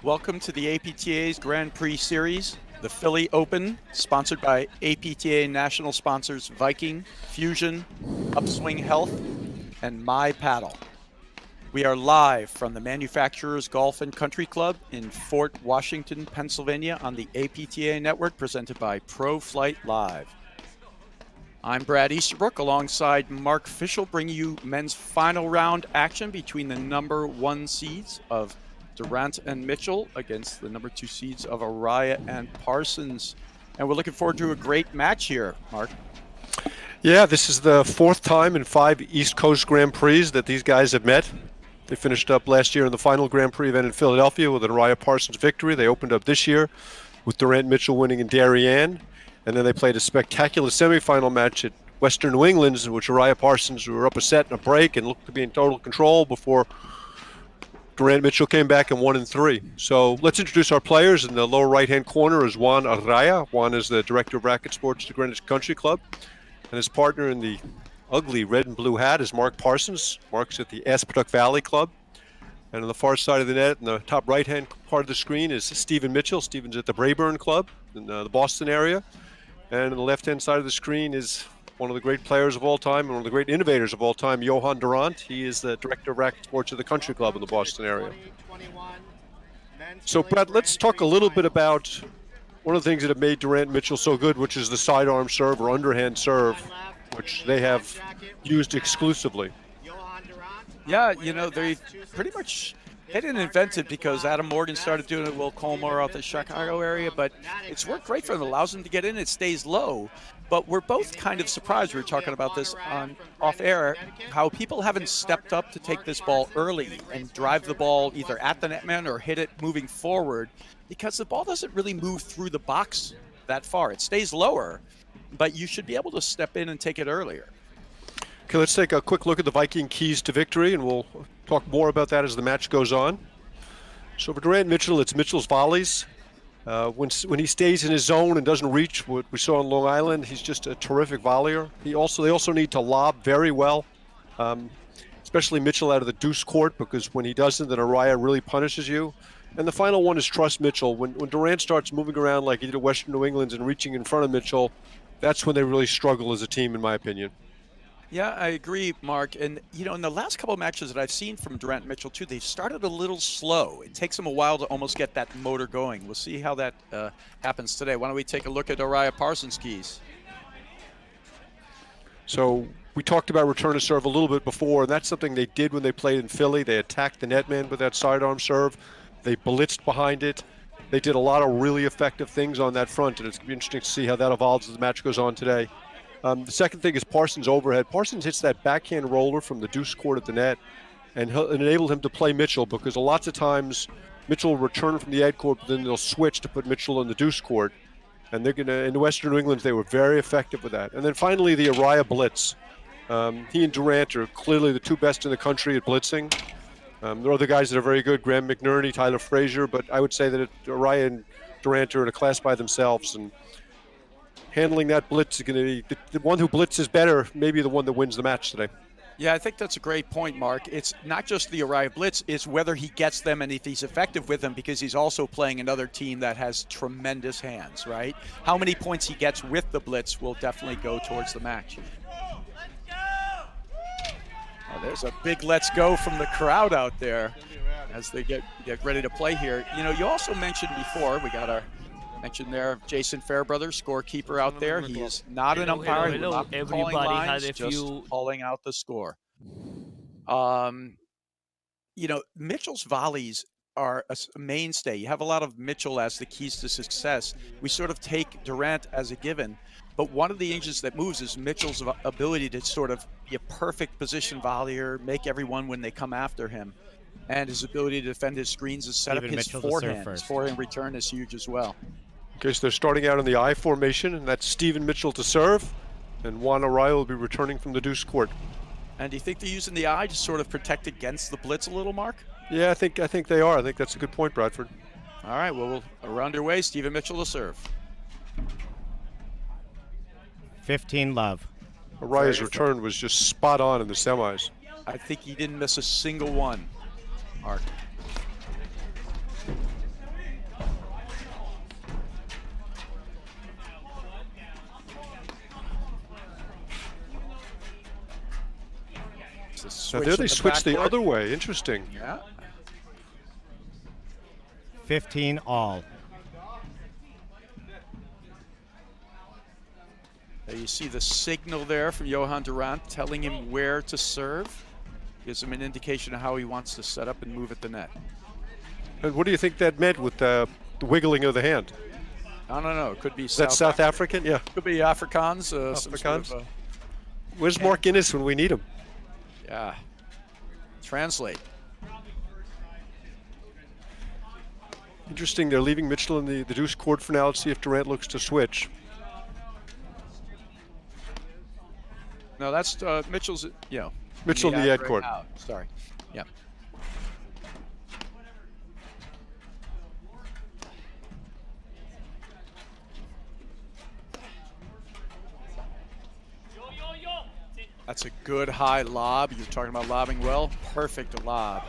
Welcome to the APTA's Grand Prix Series, the Philly Open, sponsored by APTA national sponsors Viking, Fusion, Upswing Health, and My Paddle. We are live from the Manufacturers Golf and Country Club in Fort Washington, Pennsylvania on the APTA network, presented by Pro Flight Live. I'm Brad Easterbrook alongside Mark Fischel, bringing you men's final round action between the number 1 seeds of Durant and Mitchell against the number 2 seeds of Araya and Parsons. And we're looking forward to a great match here, Mark. Yeah, this is the 4th time in 5 East Coast Grand Prix that these guys have met. They finished up last year in the final Grand Prix event in Philadelphia with an Araya Parsons victory. They opened up this year with Durant Mitchell winning in Darien. And then they played a spectacular semifinal match at Western New England, in which Araya Parsons were up a set and a break and looked to be in total control before Durant Mitchell came back and won in 3. So let's introduce our players. In the lower right-hand corner is Juan Araya. Juan is the director of racket sports at the Greenwich Country Club. And his partner in the ugly red and blue hat is Mark Parsons. Mark's at the Aspetuck Valley Club. And on the far side of the net, in the top right-hand part of the screen, is Stephen Mitchell. Stephen's at the Brayburn Club in the Boston area. And on the left-hand side of the screen is one of the great players of all time and one of the great innovators of all time, Johan Durant. He is the director of racket sports at the Country Club in the Boston area. So, Brad, let's talk a little bit about one of the things that have made Durant Mitchell so good, which is the sidearm serve or underhand serve, which they have used exclusively. Yeah, you know, they pretty much, they didn't invent it because Adam Morgan started doing it with Will Colmore out the Chicago area, but it's worked great for them. It allows them to get in, it stays low. But we're both kind of surprised, we were talking about this on off air, how people haven't stepped up to take this ball early and drive the ball either at the netman or hit it moving forward, because the ball doesn't really move through the box that far. It stays lower, but you should be able to step in and take it earlier. Okay, let's take a quick look at the Viking keys to victory, and we'll talk more about that as the match goes on. So for Durant Mitchell, it's Mitchell's volleys. When he stays in his zone and doesn't reach what we saw on Long Island, he's just a terrific volleyer. They also need to lob very well, especially Mitchell out of the deuce court, because when he doesn't, then Araya really punishes you. And the final one is trust Mitchell. When Durant starts moving around like he did at Western New England and reaching in front of Mitchell, that's when they really struggle as a team, in my opinion. Yeah, I agree, Mark. And, you know, in the last couple of matches that I've seen from Durant Mitchell, too, they've started a little slow. It takes them a while to almost get that motor going. We'll see how that happens today. Why don't we take a look at Araya Parsons' keys? So we talked about return to serve a little bit before, and that's something they did when they played in Philly. They attacked the netman with that sidearm serve. They blitzed behind it. They did a lot of really effective things on that front, and it's going to be interesting to see how that evolves as the match goes on today. The second thing is Parsons' overhead. Parsons hits that backhand roller from the deuce court at the net, and it enabled him to play Mitchell, because lots of times Mitchell will return from the ed court, but then they'll switch to put Mitchell in the deuce court. And they're gonna, in Western New England, they were very effective with that. And then finally, the Araya blitz. He and Durant are clearly the 2 best in the country at blitzing. There are other guys that are very good, Graham McNerney, Tyler Frazier, but I would say that Araya and Durant are in a class by themselves. And handling that blitz is going to be the one who blitzes better, maybe the one that wins the match today. Yeah, I think that's a great point, Mark. It's not just the Araya blitz, it's whether he gets them and if he's effective with them, because he's also playing another team that has tremendous hands, right? How many points he gets with the blitz will definitely go towards the match. Oh, there's a big let's go from the crowd out there as they get ready to play here. You know, you also mentioned before, we got our mentioned there, Jason Fairbrother, scorekeeper out there. He is not an umpire. He will not be calling lines, just calling out the score. You know, Mitchell's volleys are a mainstay. You have a lot of Mitchell as the keys to success. We sort of take Durant as a given, but one of the engines that moves is Mitchell's ability to sort of be a perfect position volleyer, make everyone when they come after him, and his ability to defend his screens and set up his forehand. His forehand return is huge as well. Okay, so they're starting out in the I formation, and that's Stephen Mitchell to serve, and Juan Araya will be returning from the deuce court. And do you think they're using the I to sort of protect against the blitz a little, Mark? Yeah, I think they are. I think that's a good point, Bradford. All right, well, we're underway. Stephen Mitchell to serve. 15 love. Araya's return was just spot on in the semis. I think he didn't miss a single one, Mark. switch Now there in they the switched the backcourt. other way. Interesting. Yeah. 15 all. There you see the signal there from Johan Durant telling him where to serve. Gives him an indication of how he wants to set up and move at the net. And what do you think that meant with the wiggling of the hand? I don't know. It could be Is that South African? Yeah. Could be Afrikaans. Some sort Afrikaans? of, Where's Mark Innes when we need him? yeah. Translate. Interesting. They're leaving Mitchell in the deuce court for now. Let's see if Durant looks to switch. No, that's Mitchell's. Mitchell in the ad right court. now. Sorry. Yeah. That's a good high lob. You're talking about lobbing well. Perfect lob.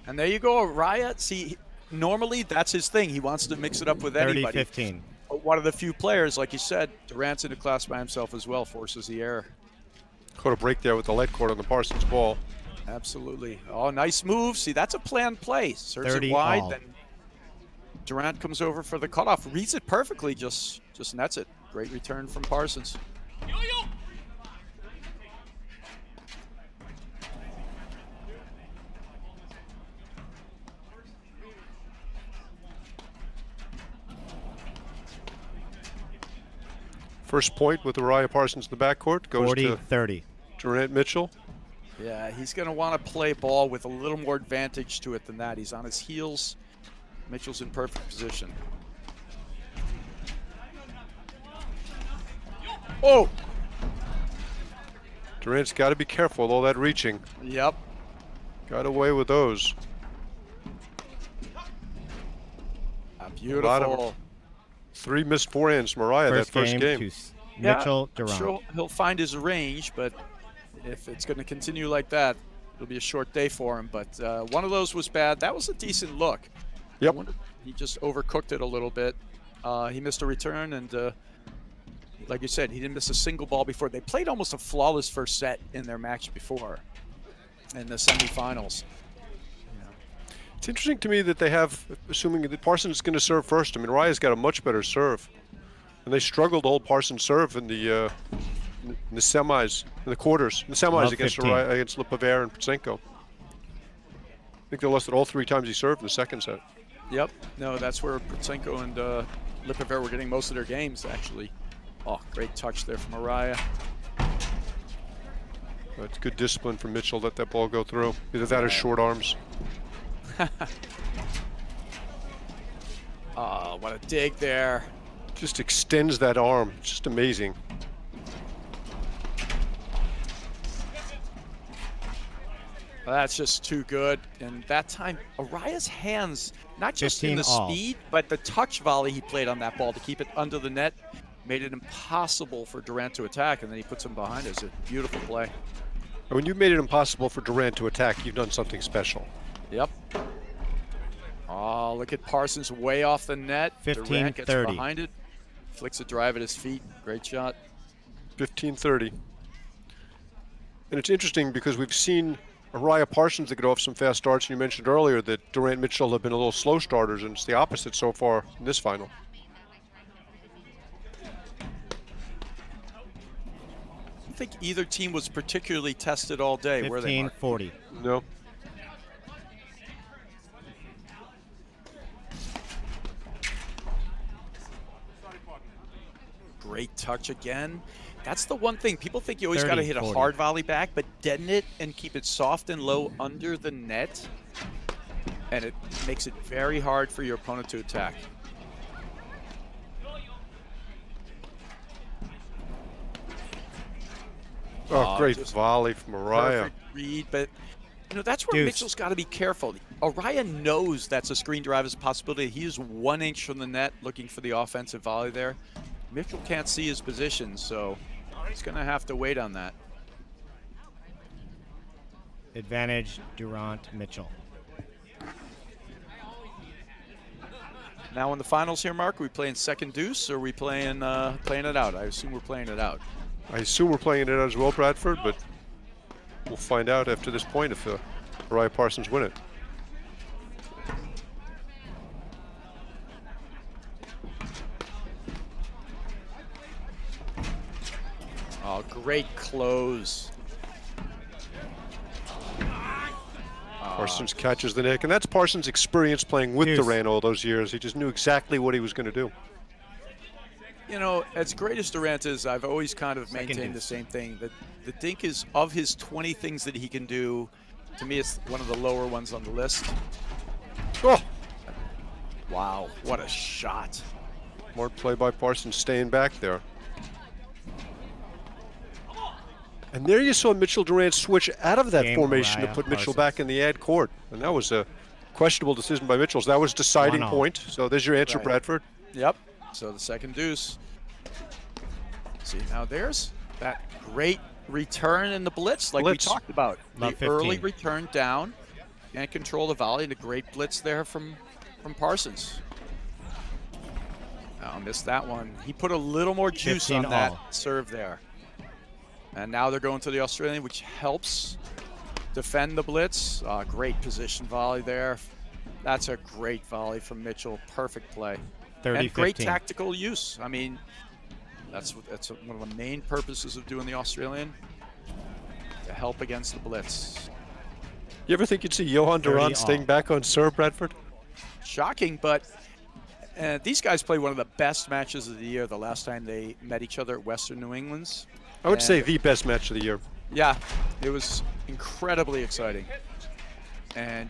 And there you go, Araya. See, normally that's his thing. He wants to mix it up with anybody. 30-15. But one of the few players, like you said, Durant's in a class by himself as well, forces the error. Caught a break there with the lead court on the Parsons ball. Absolutely. Oh, nice move. See, that's a planned play. Serves it 30 wide, all. then Durant comes over for the cutoff. Reads it perfectly, just nets it. Great return from Parsons. First point with Uriah Parsons in the backcourt goes to 40-30. Durant Mitchell. Yeah, he's going to want to play ball with a little more advantage to it than that. He's on his heels. Mitchell's in perfect position. Oh! Durant's got to be careful with all that reaching. Yep. Got away with those. Beautiful. 3 missed forehands from Uriah that first game. To Mitchell I'm Durant. sure he'll find his range, but if it's going to continue like that, it'll be a short day for him. But one of those was bad. That was a decent look. Yep. I wonder if he just overcooked it a little bit. He missed a return, and like you said, he didn't miss a single ball before. They played almost a flawless first set in their match before, in the semifinals. It's interesting to me that they have, assuming that Parsons is going to serve first. I mean, Uriah's got a much better serve. And they struggled to hold Parsons' serve in the semis, in the quarters, in the semis Love against 15. Uriah, against Lepaver and Pachenko. I think they lost it all 3 times he served in the second set. Yep. No, that's where Pritsenko and Lipover were getting most of their games, actually. Oh, great touch there from Uriah. It's good discipline from Mitchell. Let that ball go through. Either that or short arms. Oh, what a dig there. Just extends that arm. It's just amazing. Well, that's just too good. And that time, Uriah's hands, not just in the 15 all. speed, but the touch volley he played on that ball to keep it under the net made it impossible for Durant to attack, and then he puts him behind. It's a beautiful play. When you made it impossible for Durant to attack, you've done something special. Yep. Oh, look at Parsons way off the net. 15-30. Durant gets behind it, flicks a drive at his feet. Great shot. 15-30. And it's interesting because we've seen Uriah Parsons to get off some fast starts, and you mentioned earlier that Durant Mitchell have been a little slow starters, and it's the opposite so far in this final. I don't think either team was particularly tested all day, were they, Mark? 15-40. No. Great touch again. That's the one thing. People think you always got to hit a 30-40. hard volley back, but deaden it and keep it soft and low under the net, and it makes it very hard for your opponent to attack. Oh, great just volley from Uriah. Perfect read, but that's where Deuce. Mitchell's got to be careful. Uriah knows that's a screen drive is a possibility. He is 1 inch from the net looking for the offensive volley there. Mitchell can't see his position, so he's going to have to wait on that. Advantage Durant Mitchell. Now in the finals here, Mark, are we playing second deuce or are we playing playing it out? I assume we're playing it out. I assume we're playing it as well, Bradford, but We'll find out after this point if Araya Parsons win it. Oh, great close. Parsons catches the nick, and that's Parsons' experience playing with Deuce. Durant all those years. He just knew exactly what he was going to do. You know, as great as Durant is, I've always kind of Second maintained the deuce. same thing. That the Dink is, of his 20 things that he can do, to me it's one of the lower ones on the list. Oh, Wow, what a shot. smart play by Parsons staying back there. And there you saw Mitchell Durant switch out of that Game formation to Araya put Mitchell Parsons. back in the ad court. And that was a questionable decision by Mitchell. So that was deciding 1-0. point. So there's your answer, Right. Bradford. Yep, so the second deuce. See, now there's that great return in the blitz like Blitz. we talked about. Love The early 15. return down, can't control the volley, and a great blitz there from Parsons. Oh, missed that one. He put a little more juice 15 on that all. serve there. And now they're going to the Australian, which helps defend the blitz. Great position volley there. That's a great volley from Mitchell. Perfect play. 30, And great 15. tactical use. I mean, that's one of the main purposes of doing the Australian, to help against the blitz. You ever think you'd see Johan 30 Durant staying all. back on serve, Bradford? Shocking, but these guys played one of the best matches of the year the last time they met each other at Western New England's. I would say And- the best match of the year. Yeah, it was incredibly exciting. And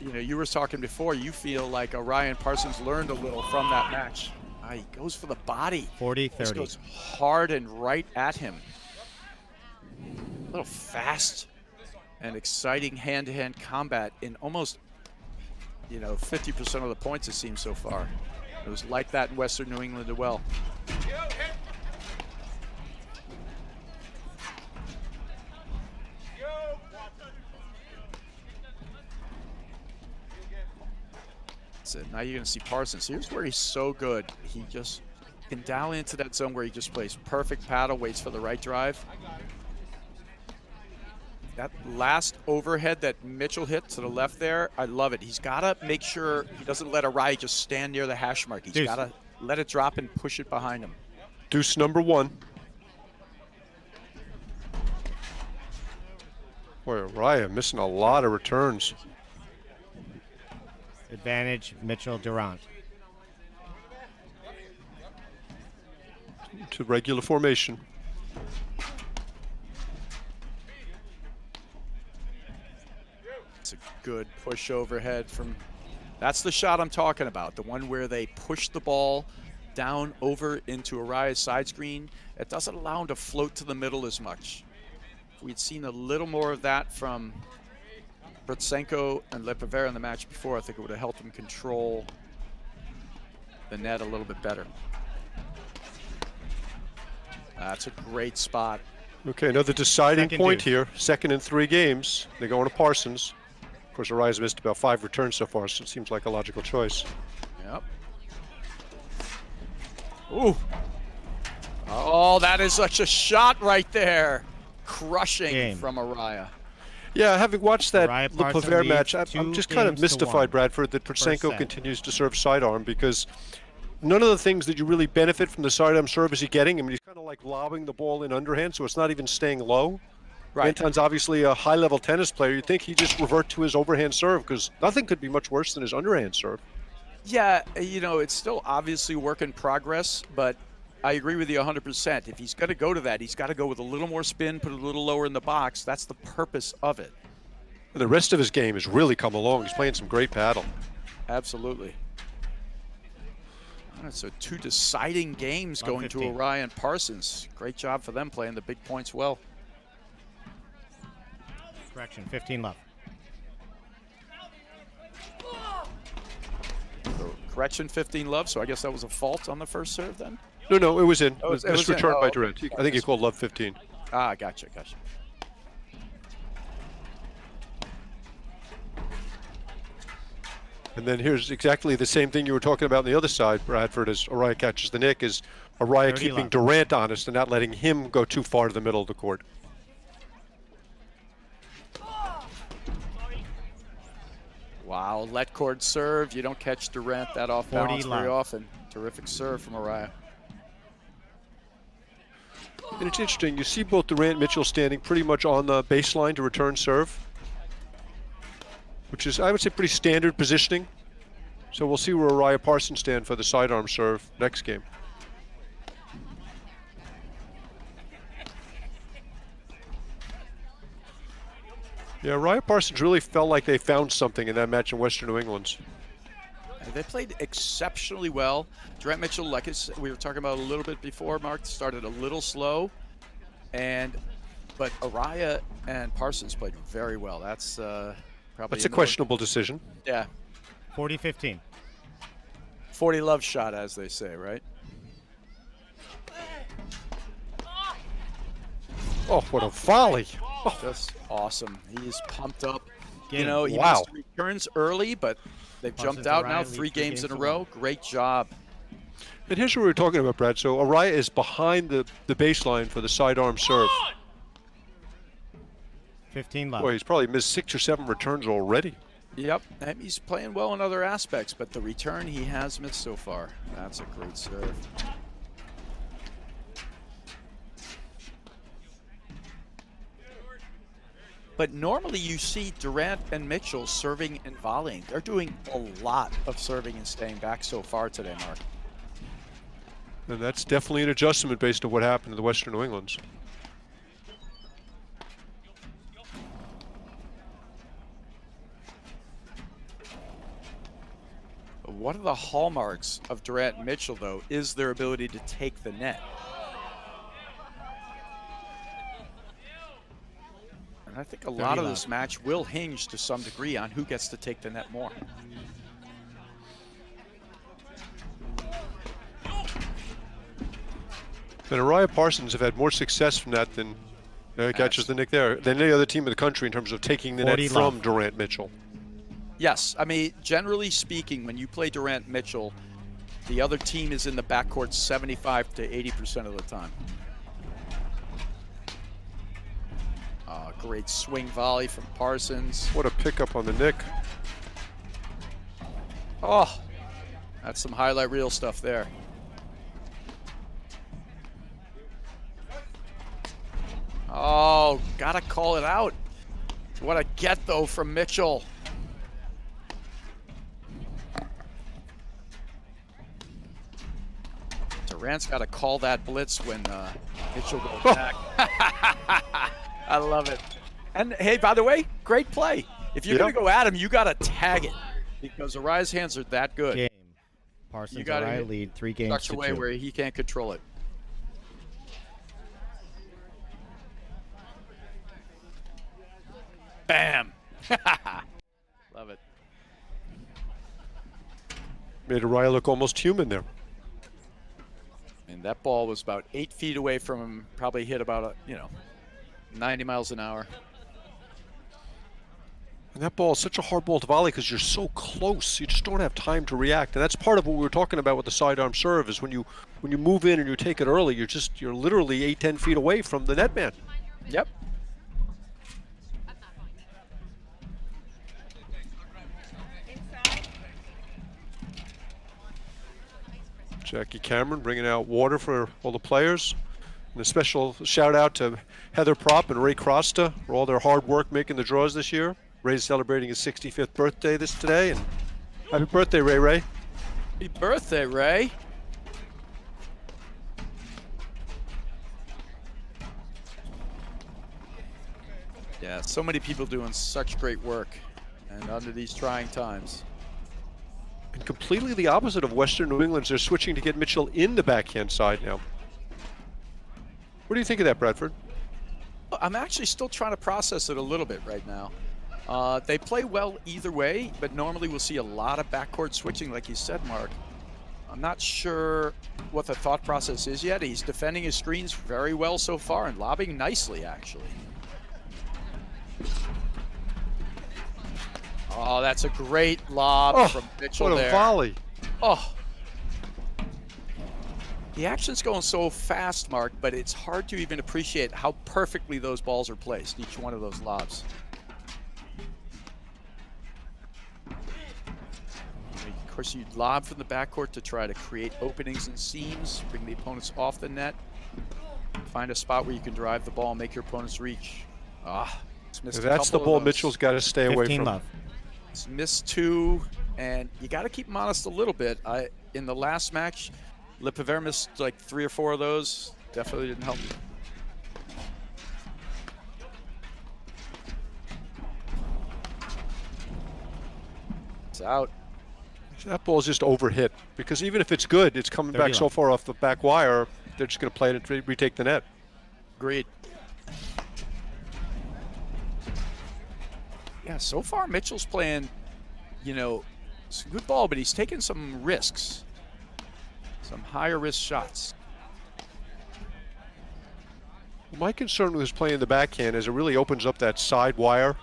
you know, you were talking before, you feel like Orion Parsons learned a little from that match. He goes for the body. 40, Just 30. goes hard and right at him. A little fast and exciting hand-to-hand combat in almost, 50% of the points it seems so far. It was like that in Western New England as well. So now you're going to see Parsons. Here's where he's so good. He just can dial into that zone where he just plays perfect paddle, waits for the right drive. That last overhead that Mitchell hit to the left there, I love it. He's got to make sure he doesn't let Araya just stand near the hash mark. He's Deuce. got to let it drop and push it behind him. Deuce number 1. Boy, Araya missing a lot of returns. Advantage, Mitchell Durant. To regular formation. It's a good push overhead from, that's the shot I'm talking about. The one where they push the ball down over into Araya's side screen. It doesn't allow him to float to the middle as much. If we'd seen a little more of that from Bratsenko and Lepavera in the match before, I think it would have helped him control the net a little bit better. That's a great spot. Okay, another deciding Second point deuce. here. Second in 3 games. They go on to Parsons. Of course, Araya's missed about 5 returns so far, so it seems like a logical choice. Yep. Ooh. Oh, that is such a shot right there. Crushing Game. from Araya. Yeah, having watched that Araya Parsons Lepavera leads match, I'm 2 just kind of games to mystified, 1. Bradford, that First Bratsenko set. continues to serve sidearm because none of the things that you really benefit from the sidearm serve is he getting. I mean, he's kind of like lobbing the ball in underhand, so it's not even staying low. Right. Anton's obviously a high-level tennis player. You'd think he'd just revert to his overhand serve because nothing could be much worse than his underhand serve. Yeah, it's still obviously work in progress, but I agree with you 100%. If he's going to go to that, he's got to go with a little more spin, put a little lower in the box. That's the purpose of it. And the rest of his game has really come along. He's playing some great paddle. Absolutely. All right, so 2 deciding games going to 115. Orion Parsons. Great job for them playing the big points well. Correction, 15 love. So, correction, 15 love, so I guess that was a fault on the first serve then? No, it was in. Oh, It was it was in. returned by Oh, Durant. I think he called love 15. Ah, gotcha. And then here's exactly the same thing you were talking about on the other side, Bradford, as Araya catches the nick, is Araya 30 keeping left. Durant honest and not letting him go too far to the middle of the court. Wow, let cord serve. You don't catch Durant that off 40 balance very love. often. Terrific serve from Araya. And it's interesting, you see both Durant and Mitchell standing pretty much on the baseline to return serve, which is, I would say, pretty standard positioning. So we'll see where Araya Parsons stand for the sidearm serve next game. Yeah, Araya Parsons really felt like they found something in that match in Western New England. They played exceptionally well. Durant Mitchell, like we were talking about a little bit before, Mark, started a little slow, but Araya and Parsons played very well. That's probably That's a questionable decision. Yeah, 40-15. 40 love shot, as they say, right? Oh, what a volley! Oh, Just awesome. He's pumped up. You Game. know, he Wow. missed returns early, but they've Parsons jumped out Araya now, lead 3 games in a to row. 1. Great job. and here's what we were talking about, Brad. So Araya is behind the baseline for the sidearm serve. 15 love. Boy, he's probably missed 6 or 7 returns already. Yep, and he's playing well in other aspects, but the return he has missed so far. That's a great serve. But normally you see Durant and Mitchell serving and volleying. They're doing a lot of serving and staying back so far today, Mark. And that's definitely an adjustment based on what happened in the Western New Englands. One of the hallmarks of Durant and Mitchell, though, is their ability to take the net. And I think a lot of this match will hinge to some degree on who gets to take the net more. And Araya Parsons have had more success from that than catches the nick there than any other team in the country in terms of taking the net 40 from love. Durant Mitchell. Yes, I mean, generally speaking, when you play Durant Mitchell, the other team is in the backcourt 75 to 80% of the time. Great swing volley from Parsons. What a pickup on the nick. Oh, that's some highlight reel stuff there. Oh, gotta call it out. What a get, though, from Mitchell. Durant's got to call that blitz when Mitchell goes back. I love it. And hey, by the way, great play. If you're going to go at him, you got to tag it because Araya's hands are that good. Game. Parsons You gotta Araya lead 3 games Such to a way 2. where he can't control it. Bam. Love it. Made Araya look almost human there. And that ball was about 8 feet away from him. Probably hit about 90 miles an hour. And that ball is such a hard ball to volley because you're so close. You just don't have time to react. And that's part of what we were talking about with the sidearm serve is when you move in and you take it early, you're literally 8-10 feet away from the net man. Yep. Jackie Cameron bringing out water for all the players. And a special shout out to Heather Prop and Ray Crosta for all their hard work making the draws this year. Ray's celebrating his 65th birthday today, and happy birthday, Ray Ray. Happy birthday, Ray. Yeah, so many people doing such great work and under these trying times. And completely the opposite of Western New England. They're switching to get Mitchell in the backhand side now. What do you think of that, Bradford? I'm actually still trying to process it a little bit right now. They play well either way, but normally we'll see a lot of backcourt switching, like you said, Mark. I'm not sure what the thought process is yet. He's defending his screens very well so far and lobbing nicely, actually. Oh, that's a great lob from Mitchell what a there. volley. Oh. The action's going so fast, Mark, but it's hard to even appreciate how perfectly those balls are placed, each one of those lobs. course, you lob from the backcourt to try to create openings and seams, bring the opponents off the net, find a spot where you can drive the ball, make your opponents reach. It's missed a That's the couple ball of those. Mitchell's got to stay away 15 from. love. It's missed 2, and you got to keep him honest a little bit. In the last match, Lipiver missed like 3 or 4 of those. Definitely didn't help. It's out. That ball's just overhit because even if it's good, it's coming 30 back so left. far off the back wire, they're just going to play it and retake the net. Agreed. Yeah, so far Mitchell's playing, it's a good ball, but he's taking some risks, some higher risk shots. My concern with his playing the backhand is it really opens up that side wire,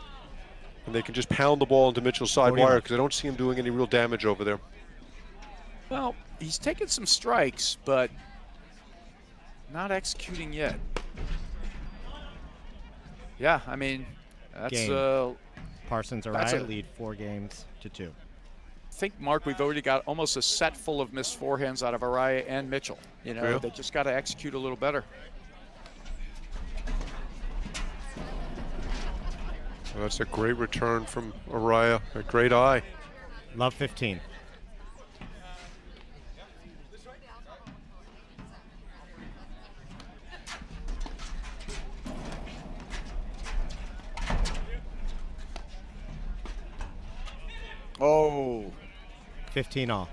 and they can just pound the ball into Mitchell's side 40 wire left. because I don't see him doing any real damage over there. Well, he's taking some strikes, but not executing yet. Yeah, I mean, that's Game. Parsons That's Araya a- lead 4 games to 2. I think, Mark, we've already got almost a set full of missed forehands out of Araya and Mitchell. Yeah. They just got to execute a little better. Well, that's a great return from Araya, a great eye. Love 15. Oh, 15 all.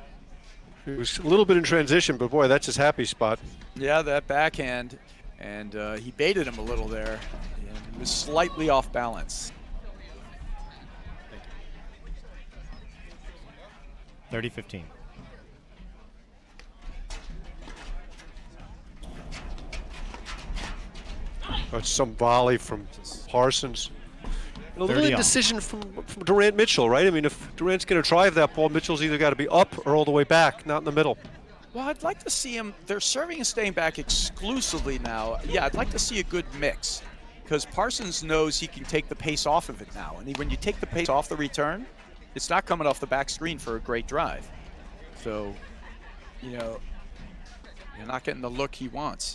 He was a little bit in transition, but boy, that's his happy spot. yeah, that backhand. And he baited him a little there. And he was slightly off balance. 30-15. That's some volley from Parsons. And a little 30 all. indecision from Durant Mitchell, right? I mean, if Durant's going to drive that ball, Mitchell's either got to be up or all the way back, not in the middle. Well, I'd like to see him. They're serving and staying back exclusively now. Yeah, I'd like to see a good mix because Parsons knows he can take the pace off of it now. And when you take the pace off the return, it's not coming off the back screen for a great drive. So, you're not getting the look he wants.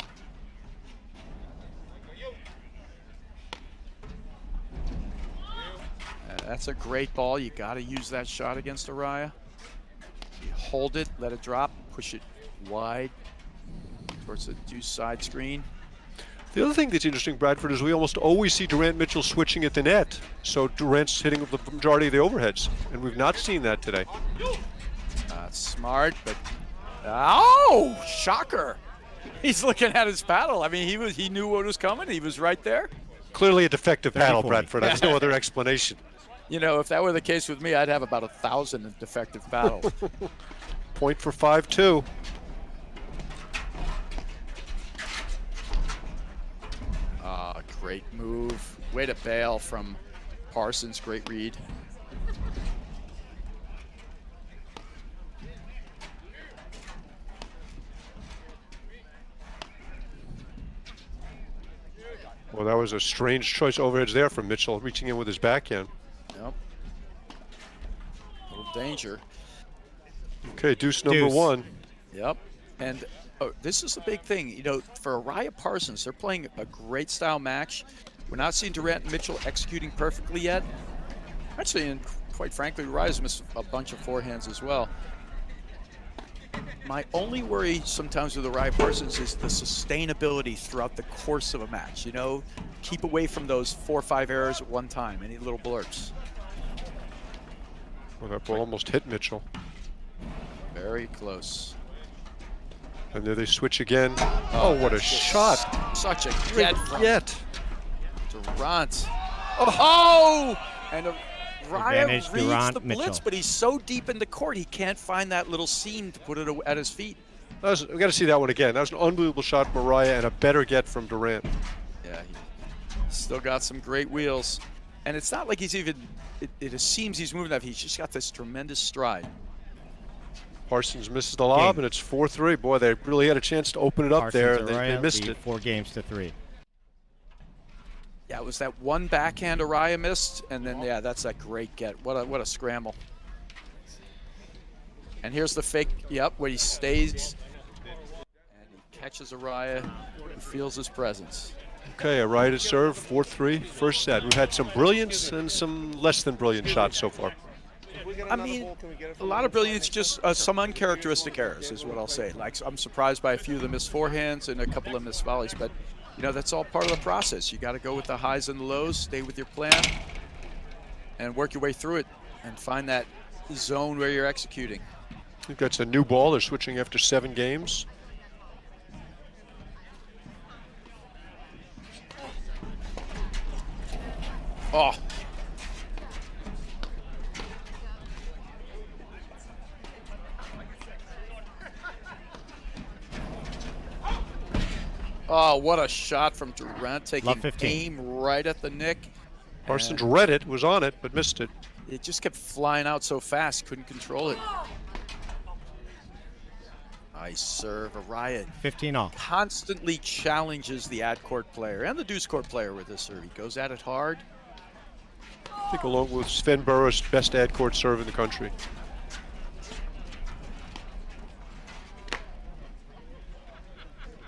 That's a great ball. You got to use that shot against Araya. You hold it, let it drop, push it wide towards the deuce side screen. The other thing that's interesting, Bradford, is we almost always see Durant Mitchell switching at the net. So Durant's hitting the majority of the overheads, and we've not seen that today. Smart, but oh, shocker! He's looking at his paddle. I mean, he knew what was coming. He was right there. Clearly a defective paddle, 30-40. Bradford. There's no other explanation. If that were the case with me, I'd have about 1,000 defective paddles. Point for 5-2. Great move. Way to bail from Parsons. Great read. Well, that was a strange choice overheads there from Mitchell, reaching in with his backhand. Yep. Little danger. Okay, deuce number Deuce. 1. Yep. And this is the big thing. For Araya Parsons, they're playing a great style match. We're not seeing Durant and Mitchell executing perfectly yet. Actually, and quite frankly, Araya's missed a bunch of forehands as well. My only worry sometimes with Araya Parsons is the sustainability throughout the course of a match. Keep away from those 4 or 5 errors at one time, any little blurts. Well, that ball almost hit Mitchell. Very close. And there they switch again. Oh, what a shot. Such a get from Yet. Durant. Oh! And Araya Advantage, reads Durant, the blitz, Mitchell. but he's so deep in the court, he can't find that little seam to put it at his feet. We got to see that one again. That was an unbelievable shot from Araya and a better get from Durant. Yeah, he still got some great wheels. And it's not like he's even, it seems he's moving that. He's just got this tremendous stride. Parsons misses the lob, Game. and it's 4-3. Boy, they really had a chance to open it up Parsons there, and they Araya missed lead it. 4 games to 3. Yeah, it was that one backhand Araya missed, and then, yeah, that's that great get. What a scramble. And here's the fake, yep, where he stays and he catches Araya, who feels his presence. Okay, Araya to serve, 4-3, first set. We've had some brilliance and some less than brilliant shots so far. I mean, a lot of brilliance, just some uncharacteristic errors is what I'll say. Like, I'm surprised by a few of the missed forehands and a couple of missed volleys, but you know, that's all part of the process. You got to go with the highs and the lows, stay with your plan, and work your way through it and find that zone where you're executing. I think that's a new ball. They're switching after 7 games. Oh. Oh, what a shot from Durant, taking aim right at the nick. Parsons read it, was on it, but missed it. It just kept flying out so fast, couldn't control it. Nice serve. Araya 15 all. constantly challenges the ad court player and the deuce court player with this serve. He goes at it hard. I think along with Sven Burris, best ad court serve in the country.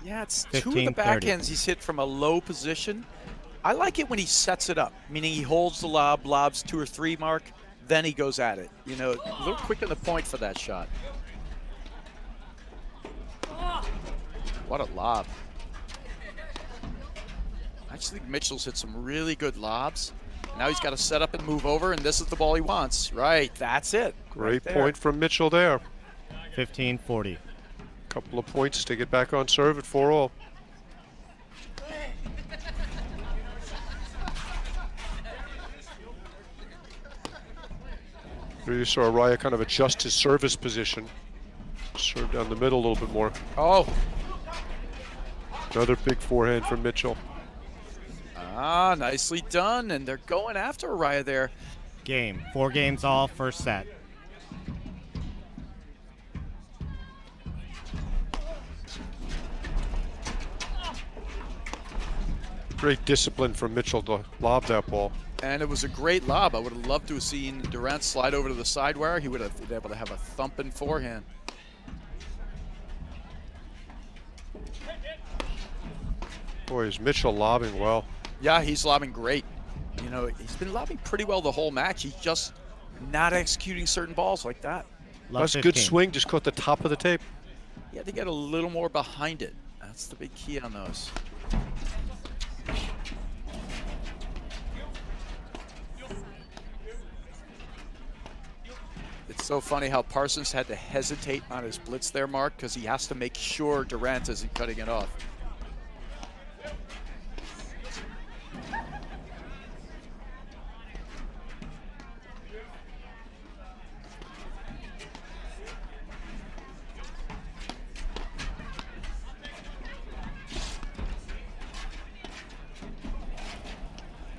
Yeah, it's 2 of the backhands he's hit from a low position. I like it when he sets it up, meaning he holds the lob, lobs 2 or 3 mark, then he goes at it. You know, a little quick on the point for that shot. What a lob. I actually think Mitchell's hit some really good lobs. Now he's got to set up and move over, and this is the ball he wants. Right, that's it. Great right point from Mitchell there. 15-40. Couple of points to get back on serve at 4-all. Here you saw Araya kind of adjust his service position. Serve down the middle a little bit more. Oh. Another big forehand from Mitchell. Ah, nicely done, and they're going after Araya there. Game. 4 games all, first set. Great discipline from Mitchell to lob that ball. And it was a great lob. I would have loved to have seen Durant slide over to the side wire. He would have been able to have a thumping forehand. Boy, is Mitchell lobbing well. Yeah, he's lobbing great. You know, he's been lobbing pretty well the whole match. He's just not executing certain balls like that. That's a good swing, just caught the top of the tape. You have to get a little more behind it. That's the big key on those. It's so funny how Parsons had to hesitate on his blitz there, Mark, because he has to make sure Durant isn't cutting it off.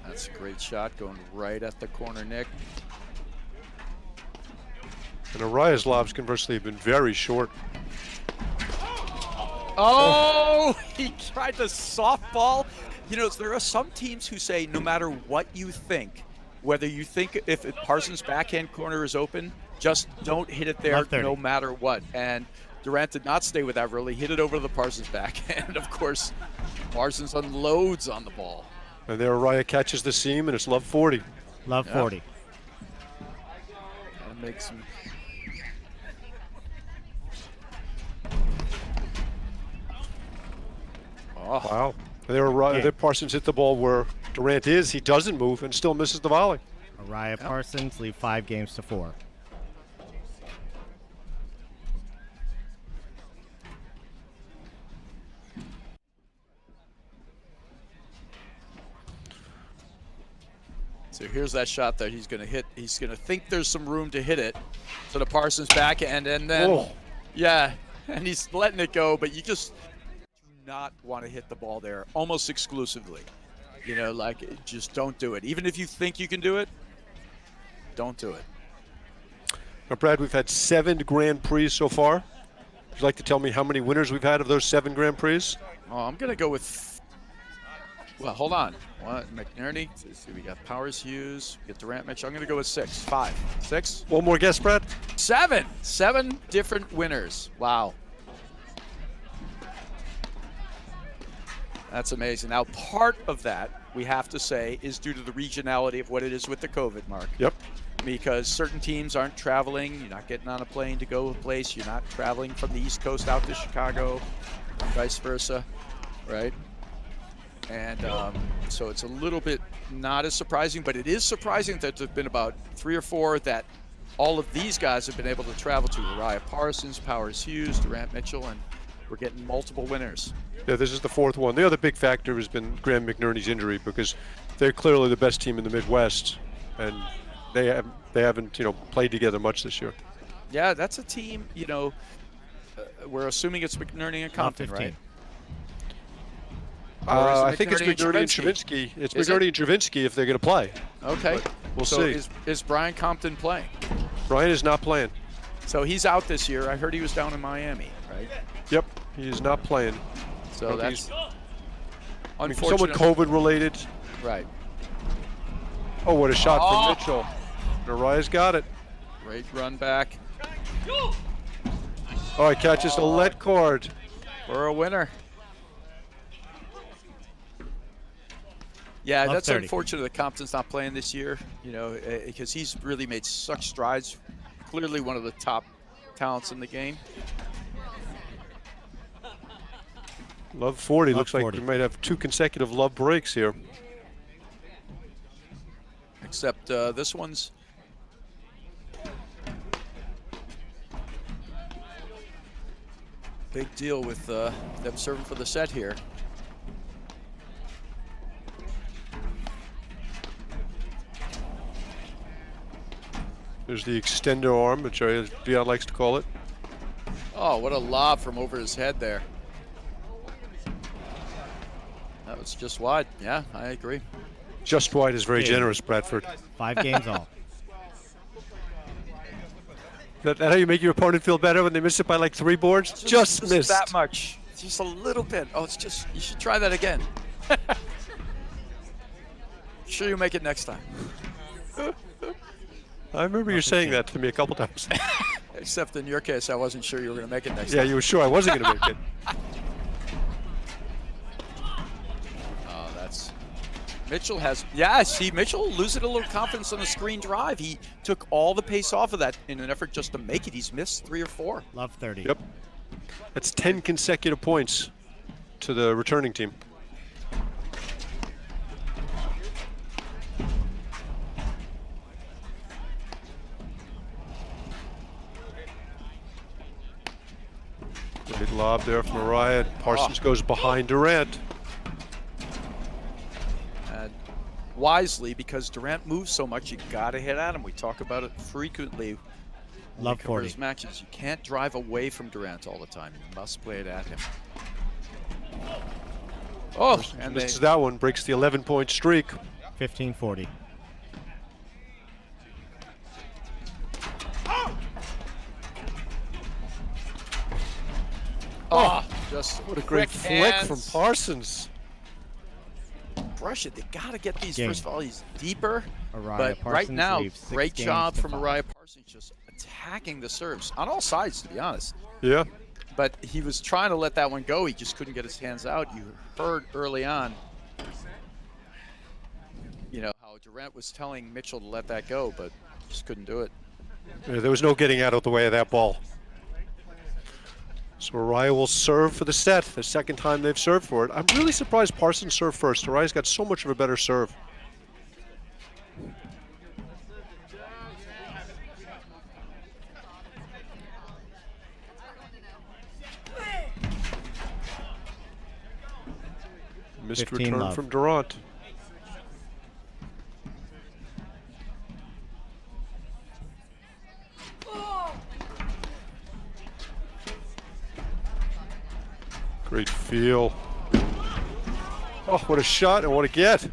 That's a great shot, going right at the corner nick. And Araya's lobs, conversely, have been very short. Oh, he tried the softball. You know, there are some teams who say no matter what you think, whether you think if Parsons' backhand corner is open, just don't hit it there no matter what. And Durant did not stay with that rule. He hit it over the Parsons' backhand. Of course, Parsons unloads on the ball. And there Araya catches the seam, and it's love 40. Love 40. That makes him. Oh. Wow. There Parsons hit the ball where Durant is. He doesn't move and still misses the volley. Araya Parsons leave 5 games to 4. So here's that shot that he's going to hit. He's going to think there's some room to hit it. So the Parsons backhand, and then, yeah, and he's letting it go, but you just do not want to hit the ball there almost exclusively. You know, like, just don't do it. Even if you think you can do it, don't do it. Now, Brad, we've had 7 Grand Prix so far. Would you like to tell me how many winners we've had of those 7 Grand Prix? Oh, I'm going to go with, well, hold on. McNerney, let's see, we got Powers, Hughes, we got Durant, Mitchell. I'm going to go with 6. 5. 6? One more guess, Brad? Seven different winners. Wow. That's amazing. Now, part of that, we have to say, is due to the regionality of what it is with the COVID, Mark. Yep. Because certain teams aren't traveling. You're not getting on a plane to go a place. You're not traveling from the East Coast out to Chicago, vice versa, right? And so it's a little bit not as surprising, but it is surprising that there have been about 3 or 4 that all of these guys have been able to travel to. Uriah Parsons, Powers Hughes, Durant Mitchell, and we're getting multiple winners. Yeah, this is the 4th one. The other big factor has been Graham McNerney's injury, because they're clearly the best team in the Midwest, and they haven't played together much this year. Yeah, that's a team. We're assuming it's McNerney and Compton, right? I think it's McNerney and Travinsky. It's McNerney and Travinsky if they're going to play. Okay. But we'll so see. Is Brian Compton playing? Brian is not playing. So he's out this year. I heard he was down in Miami, right? Yep, he is not playing. So that's unfortunate. Somewhat COVID related. Right. Oh, what a shot from Mitchell. Uriah's got it. Great run back. Oh, he catches the let cord. For a winner. Yeah, that's 30. unfortunate that Compton's not playing this year, because he's really made such strides. Clearly one of the top talents in the game. Love 40. Love Looks 40. like we might have 2 consecutive love breaks here. Except this one's big deal with them serving for the set here. There's the extender arm, which Dion likes to call it. Oh, what a lob from over his head there. That was just wide. Yeah, I agree. Just wide is very Yeah. generous, Bradford. 5 games all. That how you make your opponent feel better when they miss it by like 3 boards? Just missed. that much. Just a little bit. Oh, it's just, you should try that again. Sure you make it next time. I remember you saying that to me a couple times. Except in your case, I wasn't sure you were going to make it next Yeah, time. you were sure I wasn't going to make it. Oh, that's... Mitchell has... Yeah, see, Mitchell losing a little confidence on the screen drive. He took all the pace off of that in an effort just to make it. He's missed 3 or 4. Love 30. Yep. That's 10 consecutive points to the returning team. Big lob there from Uriah. Parsons goes behind Durant. And wisely, because Durant moves so much, you got to hit at him. We talk about it frequently. when Love we cover 40. his matches. You can't drive away from Durant all the time. You must play it at him. Oh, and they, Misses that one, breaks the 11-point streak. 15-40. just What a great quick flick hands. from Parsons. Brush it. They got to get these Game. first volleys deeper. Uriah But right Parsons now, leaves 6 great games job to from 5. Uriah Parsons, just attacking the serves on all sides, to be honest. Yeah. But he was trying to let that one go. He just couldn't get his hands out. You heard early on, how Durant was telling Mitchell to let that go, but just couldn't do it. Yeah, there was no getting out of the way of that ball. So Uriah will serve for the set, the second time they've served for it. I'm really surprised Parsons served first. Uriah's got so much of a better serve. Missed 15 return love. from Durant. Great feel. Oh, what a shot and what a get.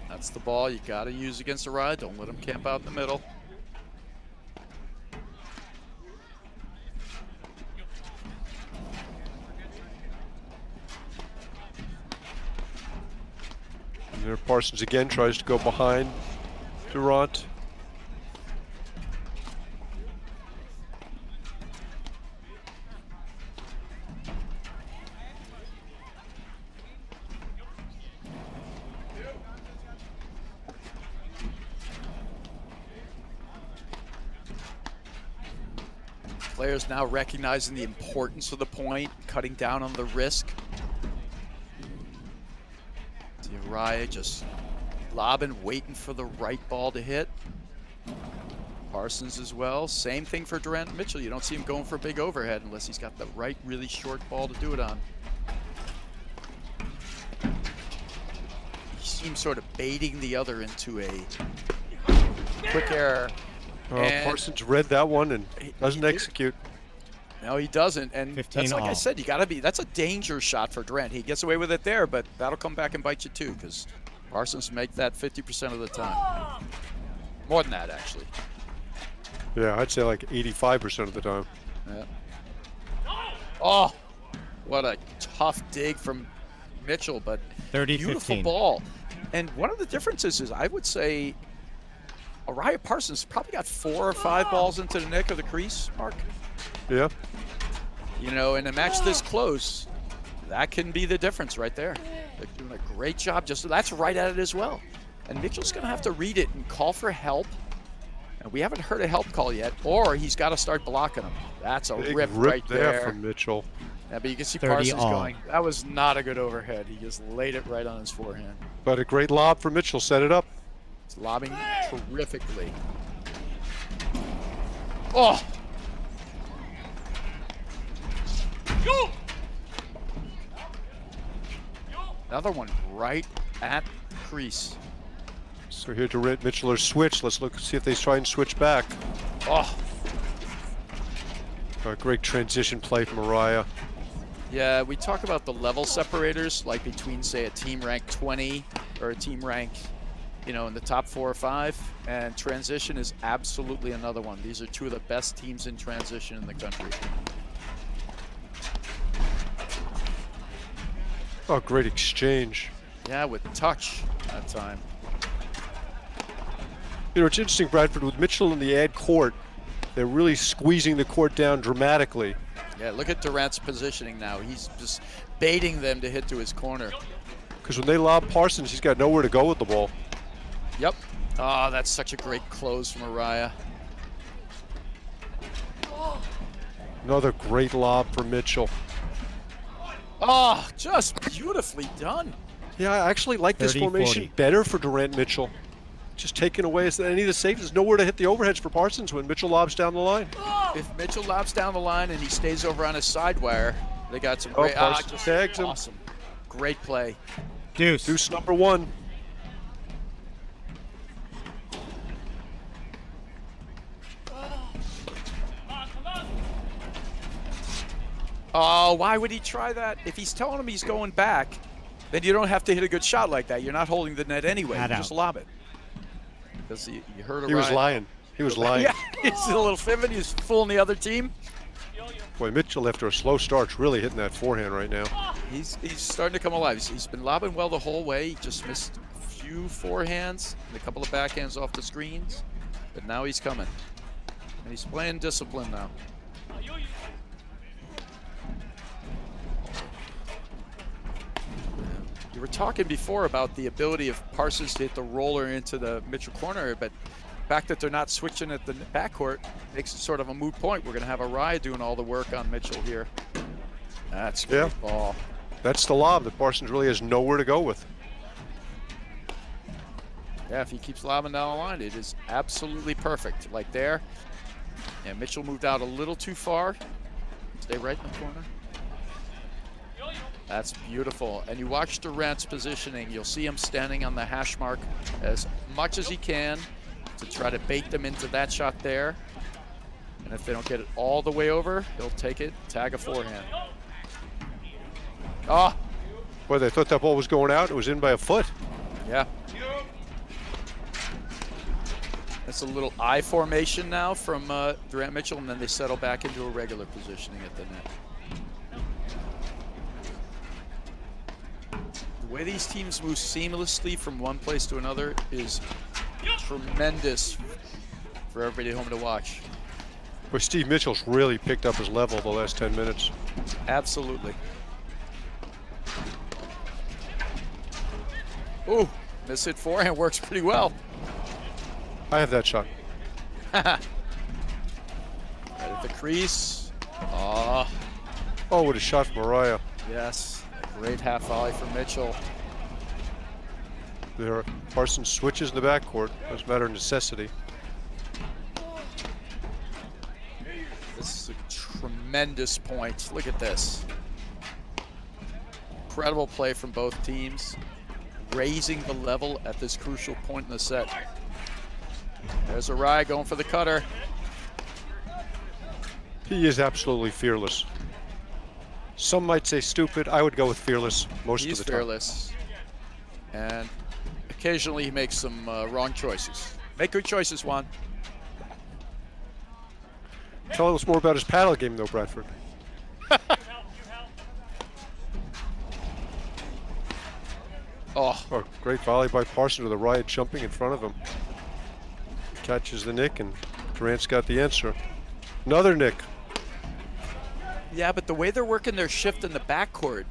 That's the ball you got to use against Uriah. Don't let him camp out in the middle. there Parsons again tries to go behind Durant. Players now recognizing the importance of the point, cutting down on the risk. See Araya just lobbing, waiting for the right ball to hit. Parsons as well. Same thing for Durant Mitchell. You don't see him going for a big overhead unless he's got the right, really short ball to do it on. He seems sort of baiting the other into a quick error. Parsons read that one and doesn't execute. No, he doesn't, and 15 that's like I all. said, you gotta be, that's a danger shot for Durant. He gets away with it there, but that'll come back and bite you too, because Parsons make that 50% of the time. More than that, actually. Yeah, I'd say like 85% of the time. Yeah. Oh, what a tough dig from Mitchell, but 30-15. beautiful ball. And one of the differences is, I would say, Araya Parsons probably got 4 or 5 balls into the neck of the crease, Mark. Yeah. You know, in a match this close, that can be the difference right there. They're doing a great job. Just that's right at it as well. And Mitchell's going to have to read it and call for help. And we haven't heard a help call yet, or he's got to start blocking him. That's a Big rip right there. from Mitchell. Yeah, but you can see 30 Parsons all. going, that was not a good overhead. He just laid it right on his forehand. But a great lob for Mitchell, set it up. He's lobbing terrifically. Oh! Another one right at crease. So here Durant Mitchell are switch. Let's look, see if they try and switch back. Oh, A great transition play from Araya. yeah, we talk about the level separators, like between, say, a team ranked 20 or a team ranked, you know, in the top 4 or 5. And transition is absolutely another one. These are two of the best teams in transition in the country. Oh, great exchange. Yeah, with touch that time. You know, it's interesting, Bradford, with Mitchell in the ad court, they're really squeezing the court down dramatically. Yeah, look at Durant's positioning now. He's just baiting them to hit to his corner. Because when they lob Parsons, he's got nowhere to go with the ball. Yep. Oh, that's such a great close from Araya. Another great lob for Mitchell. Oh, just beautifully done. Yeah, I actually like this 30-40. formation better for Durant Mitchell. Just taking away any of the safety. There's nowhere to hit the overheads for Parsons when Mitchell lobs down the line. If Mitchell lobs down the line and he stays over on his side wire, they got some Oh, great. Parsons Just tags him. awesome. Great play. Deuce. Deuce number 1. Oh, why would he try that? If he's telling him he's going back, then you don't have to hit a good shot like that. You're not holding the net anyway. Hat You out. just lob it. Because you heard He was Araya. lying. He was lying. Yeah, he's a little fibbing. He's fooling the other team. Boy, Mitchell, after a slow start, is really hitting that forehand right now. He's starting to come alive. He's been lobbing well the whole way. He just missed a few forehands and a couple of backhands off the screens. But now he's coming. And he's playing discipline now. You were talking before about the ability of Parsons to hit the roller into the Mitchell corner, but the fact that they're not switching at the backcourt makes it sort of a moot point. We're going to have Araya doing all the work on Mitchell here. That's a great Yeah. ball. That's the lob that Parsons really has nowhere to go with. Yeah, if he keeps lobbing down the line, it is absolutely perfect. Like there. And Mitchell moved out a little too far. Stay right in the corner. That's beautiful. And you watch Durant's positioning. You'll see him standing on the hash mark as much as he can to try to bait them into that shot there. And if they don't get it all the way over, he'll take it, tag a forehand. Oh, Boy, they thought that ball was going out. It was in by a foot. yeah. That's a little I formation now from Durant Mitchell, and then they settle back into a regular positioning at the net. The way these teams move seamlessly from one place to another is tremendous for everybody at home to watch. But Steve Mitchell's really picked up his level the last 10 minutes. Absolutely. Ooh, miss hit forehand works pretty well. I have that shot. Right at the crease. Oh, Oh, what a shot from Mariah. yes. A great half volley from Mitchell. There, Parsons switches in the backcourt. As a matter of necessity. This is a tremendous point. Look at this. Incredible play from both teams, raising the level at this crucial point in the set. There's Arai going for the cutter. He is absolutely fearless. Some might say stupid. I would go with fearless most He's of the time. fearless. And occasionally he makes some wrong choices. Make good choices, Juan. Tell us more about his paddle game, though, Bradford. Oh, Oh, great volley by Parsons with a riot jumping in front of him. Catches the nick, and Durant's got the answer. Another nick. yeah, but the way they're working their shift in the backcourt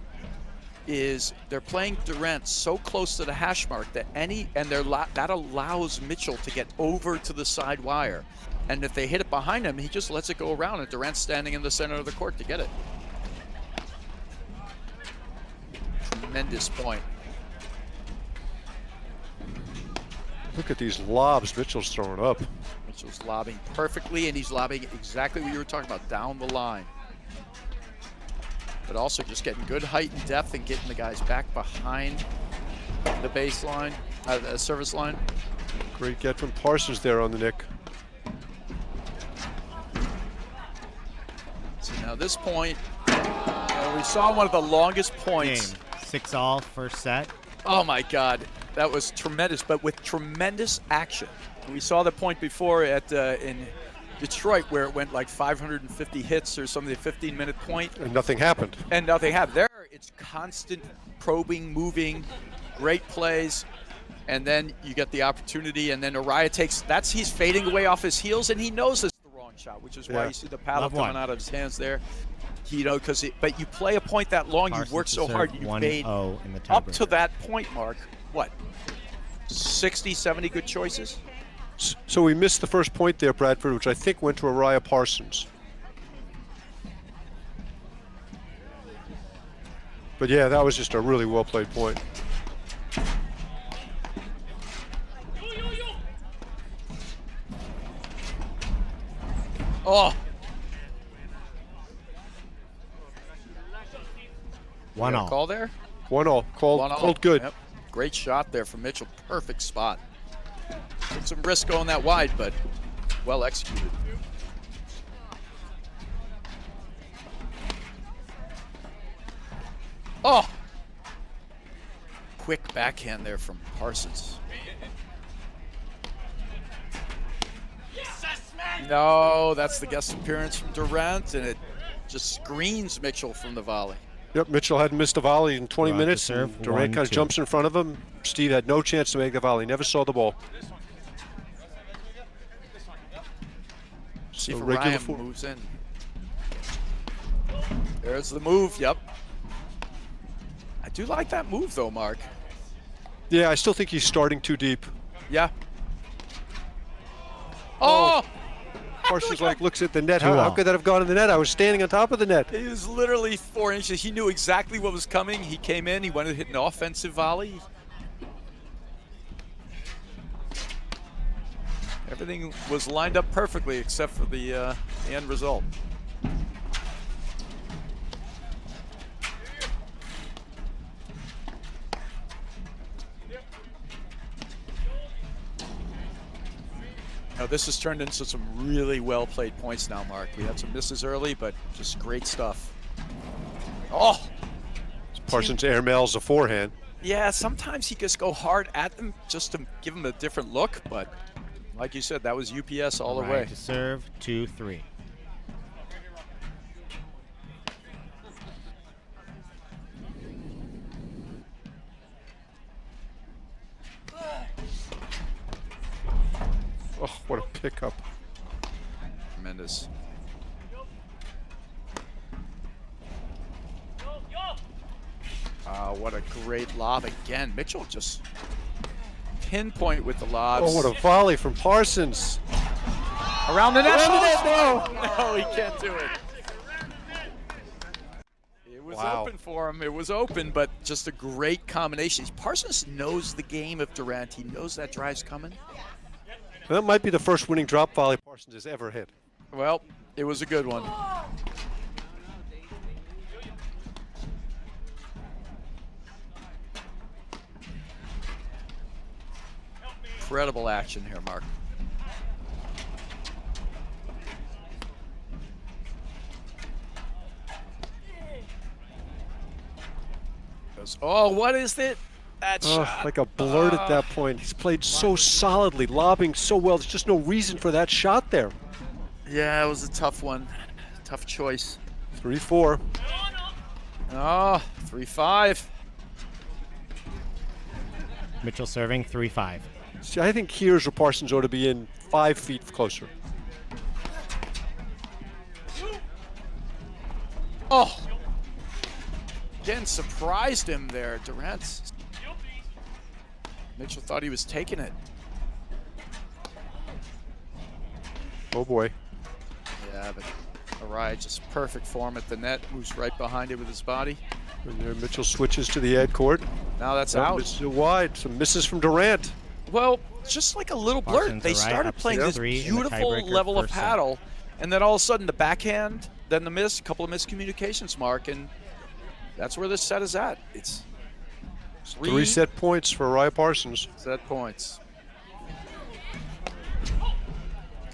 is they're playing Durant so close to the hash mark that that allows Mitchell to get over to the side wire. And if they hit it behind him, he just lets it go around, and Durant's standing in the center of the court to get it. Tremendous point. Look at these lobs Mitchell's throwing up. Mitchell's lobbing perfectly, and he's lobbing exactly what you were talking about, down the line. But also just getting good height and depth and getting the guys back behind the baseline, the service line. Great get from Parsons there on the nick. So now this point, we saw one of the longest points. Game 6-all first set. Oh my God, that was tremendous, but with tremendous action. We saw the point before at in Detroit where it went like 550 hits or something, a 15-minute point, And nothing happened. and nothing happened. There, it's constant probing, moving, great plays, and then you get the opportunity, and then Araya he's fading away off his heels, and he knows it's the wrong shot, which is why Yeah. you see the paddle Love coming one. out of his hands there. But you play a point that long, Parsons you work so to hard, serve you 1-0 made in the up to tiebreaker. that point, Mark, what, 60, 70 good choices? So we missed the first point there, Bradford, which I think went to Araya Parsons. But yeah, that was just a really well-played point. Oh, 1-all. call there? 1-all. Called, 1-0. called good. Yep. Great shot there from Mitchell. Perfect spot. Took some risk going that wide, but well executed. Oh! Quick backhand there from Parsons. No, that's the guest appearance from Durant, and it just screens Mitchell from the volley. Yep, Mitchell hadn't missed a volley in 20 Durant to minutes. serve, And Durant kind of 1-2. jumps in front of him. Steve had no chance to make the volley. Never saw the ball. See if So regular Ryan for- moves in. There's the move, yep. I do like that move though, Mark. Yeah, I still think he's starting too deep. Yeah. Oh! Parsons looks at the net. How 2-all. could that have gone in the net? I was standing on top of the net. He was literally 4 inches. He knew exactly what was coming. He came in, he wanted to hit an offensive volley. Everything was lined up perfectly except for the end result. Now this has turned into some really well played points now, Mark. We had some misses early, but just great stuff. Oh! Parsons airmails a forehand. Yeah, sometimes he just go hard at them just to give them a different look, but like you said, that was UPS all the way. Right to serve 2-3. Oh, what a pickup. Tremendous. What a great lob again. Mitchell just pinpoint with the lobs. Oh, what a volley from Parsons. Around the net. Around the net, No, he can't do it. It was open for him. It was open, but just a great combination. Parsons knows the game of Durant. He knows that drive's coming. That might be the first winning drop volley Parsons has ever hit. Well, it was a good one. Incredible action here, Mark. Oh, what is it? That shot. Like a blurt at that point. He's played so solidly, lobbing so well. There's just no reason for that shot there. Yeah, it was a tough one. Tough choice. 3-4. Oh, 3-5. Mitchell serving 3-5. See, I think here's where Parsons ought to be in 5 feet closer. Oh! Again, surprised him there, Durant. Mitchell thought he was taking it. Oh boy. Yeah, but Araya just perfect form at the net, moves right behind it with his body. And there Mitchell switches to the ad court. Now that's That out. misses it wide. Some misses from Durant. Well, just like a little blurt. Parsons They Araya started up playing this 6-3 in the beautiful tiebreaker level of first set. paddle, and then all of a sudden the backhand, then the miss, a couple of miscommunications, Mark, and that's where this set is at. It's 3 set points for Araya Parsons. set points.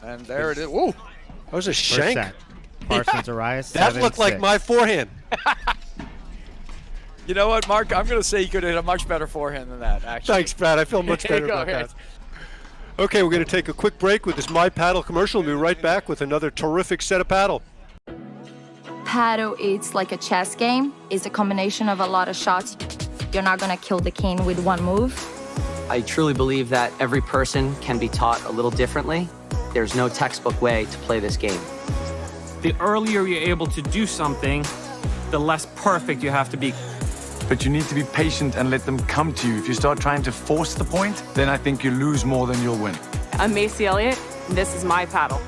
And there it is. Whoa! That was a First shank. set. Parsons Araya 7-6. That looked like my forehand. You know what, Mark? I'm going to say you could have hit a much better forehand than that, actually. Thanks, Brad. I feel much better Go about ahead. that. Okay, we're going to take a quick break with this My Paddle commercial. We'll be right back with another terrific set of paddle. Paddle is like a chess game. It's a combination of a lot of shots. You're not gonna kill the king with one move. I truly believe that every person can be taught a little differently. There's no textbook way to play this game. The earlier you're able to do something, the less perfect you have to be. But you need to be patient and let them come to you. If you start trying to force the point, then I think you lose more than you'll win. I'm Macy Elliott, and this is My Paddle.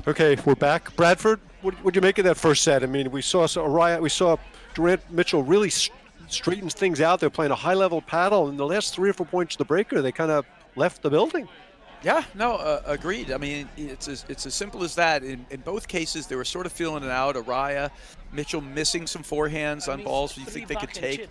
Okay, we're back. Bradford, what'd you make of that first set? I mean, we saw Durant Mitchell really straightens things out. They're playing a high-level paddle, and the last 3 or 4 points of the breaker, they kind of left the building. Yeah, no, agreed. I mean, it's as simple as that. In both cases, they were sort of feeling it out. Araya, Mitchell missing some forehands on balls you think they could take.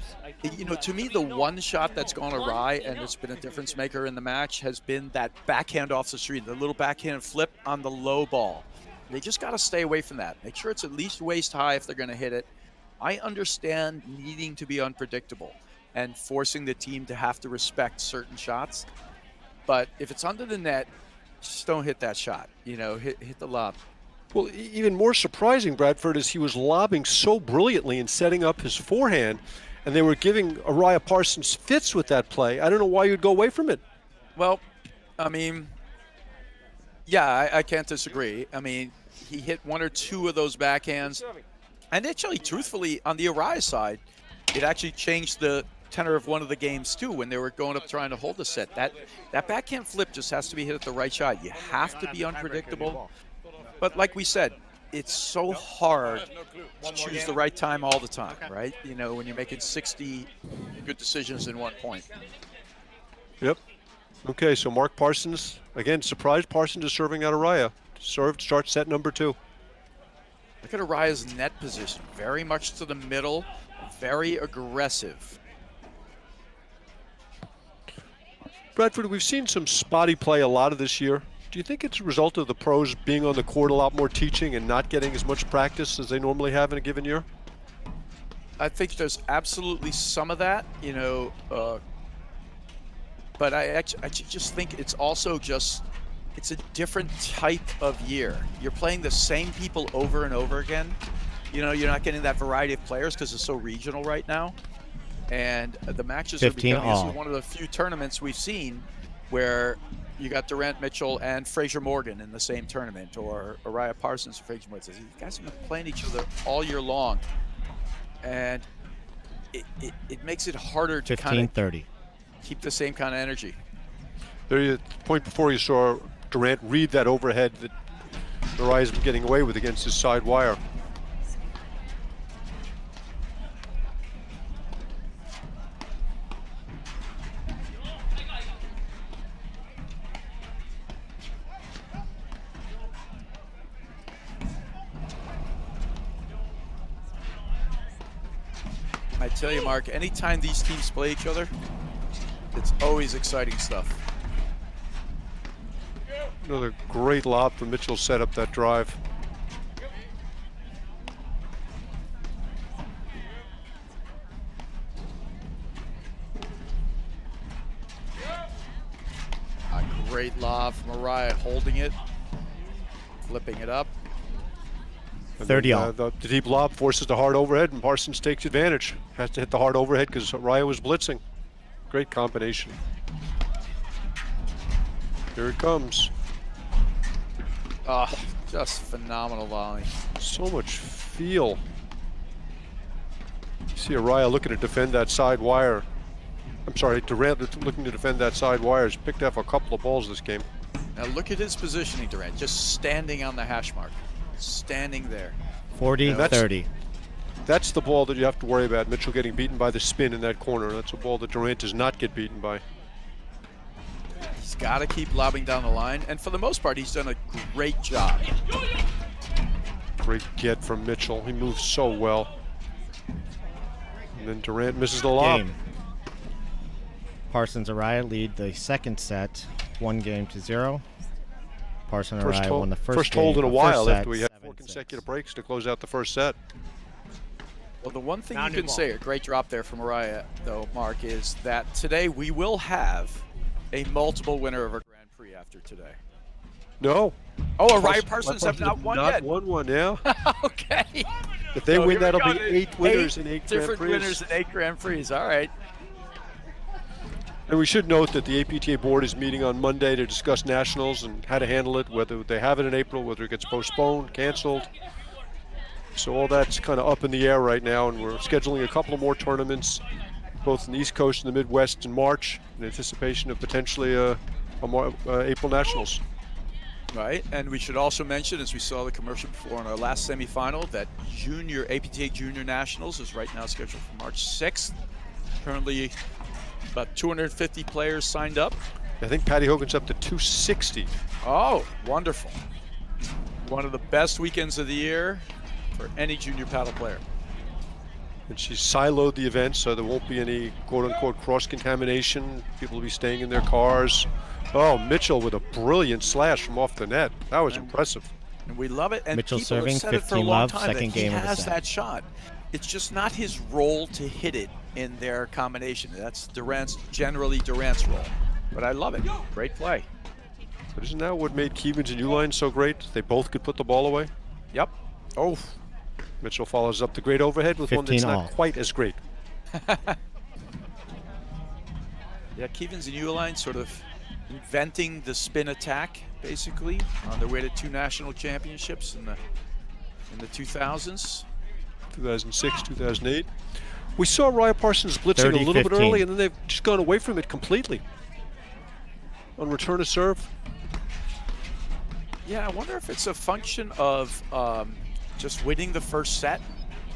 You know, to me, the one shot that's gone awry and it's been a difference maker in the match has been that backhand off the screen, the little backhand flip on the low ball. They just got to stay away from that. Make sure it's at least waist high if they're going to hit it. I understand needing to be unpredictable and forcing the team to have to respect certain shots. But if it's under the net, just don't hit that shot. You know, hit the lob. Well, even more surprising, Bradford, is he was lobbing so brilliantly and setting up his forehand, and they were giving Araya Parsons fits with that play. I don't know why you'd go away from it. Well, I mean, yeah, I can't disagree. I mean, he hit 1 or 2 of those backhands. And actually, truthfully, on the Araya side, it actually changed the tenor of one of the games too when they were going up trying to hold the set. That backhand flip just has to be hit at the right shot. You have to be unpredictable. But like we said, it's so hard to choose the right time all the time, right? You know, when you're making 60 good decisions in 1 point. Yep. Okay, so Mark Parsons, again, surprised Parsons is serving out Araya. Served, starts set number 2. Look at Araya's net position. Very much to the middle, very aggressive. Bradford, we've seen some spotty play a lot of this year. Do you think it's a result of the pros being on the court a lot more teaching and not getting as much practice as they normally have in a given year? I think there's absolutely some of that, you know, but I actually just think it's also just, it's a different type of year. You're playing the same people over and over again. You know, you're not getting that variety of players because it's so regional right now. And the matches are 15 becoming, this all. is one of the few tournaments we've seen where you got Durant Mitchell and Fraser Morgan in the same tournament, or Araya Parsons and Fraser Morgan. These guys have been playing each other all year long. And it makes it harder to kind of 15-30. keep the same kind of energy. There, you, the point before you saw Durant read that overhead that Araya's been getting away with against his side wire. I tell you, Mark, anytime these teams play each other, it's always exciting stuff. Another great lob from Mitchell set up that drive. A great lob from Araya, holding it, flipping it up. And 30 then, all. the deep lob forces the hard overhead, and Parsons takes advantage. Has to hit the hard overhead because Araya was blitzing. Great combination. Here it comes. Oh, just phenomenal volley. So much feel. You see Araya looking to defend that side wire. I'm sorry, Durant looking to defend that side wire. Has picked up a couple of balls this game. Now look at his positioning, Durant, just standing on the hash mark. Standing there. 40-30. That's the ball that you have to worry about. Mitchell getting beaten by the spin in that corner. That's a ball that Durant does not get beaten by. He's got to keep lobbing down the line, and for the most part, he's done a great job. Great get from Mitchell. He moves so well. And then Durant misses the lob. Game. Parsons Araya lead the second set, 1-0. Parsons Araya won the first game, hold in a the while first after we set, had 4 7-6. consecutive breaks to close out the first set. Well, the one thing you can say, a great drop there from Araya, though, Mark, is that today we will have a multiple winner of a Grand Prix after today. No. Oh, Araya Parsons have not won yet. Not won one, yeah. Okay. If they So win, here we that'll go. be 8 winners in 8 Grand different Prix. winners in 8 Grand Prix. All right. And we should note that the APTA board is meeting on Monday to discuss nationals and how to handle it, whether they have it in April, whether it gets postponed, canceled. So all that's kind of up in the air right now, and we're scheduling a couple of more tournaments, both in the East Coast and the Midwest in March, in anticipation of potentially April nationals. Right, and we should also mention, as we saw the commercial before in our last semifinal, that APTA Junior Nationals is right now scheduled for March 6th. Currently, about 250 players signed up. I think Patty Hogan's up to 260. Oh, wonderful. One of the best weekends of the year for any junior paddle player. And she's siloed the event so there won't be any quote-unquote cross-contamination. People will be staying in their cars. Oh, Mitchell with a brilliant slash from off the net. That was impressive. And we love it. And Mitchell people have serving, said it for a 15 long love, time second that he game of the has set. that shot. It's just not his role to hit it in their combination. That's generally Durant's role. But I love it. Great play. But isn't that what made Keevins and Uline so great? They both could put the ball away. Yep. Oh. Mitchell follows up the great overhead with one that's 15 all. not quite as great. Yeah, Keevins and Uline sort of inventing the spin attack, basically, on their way to 2 national championships in the 2000s. 2006, 2008. We saw Araya Parsons blitzing a little bit 30-15. early, and then they've just gone away from it completely. On return of serve. Yeah, I wonder if it's a function of just winning the first set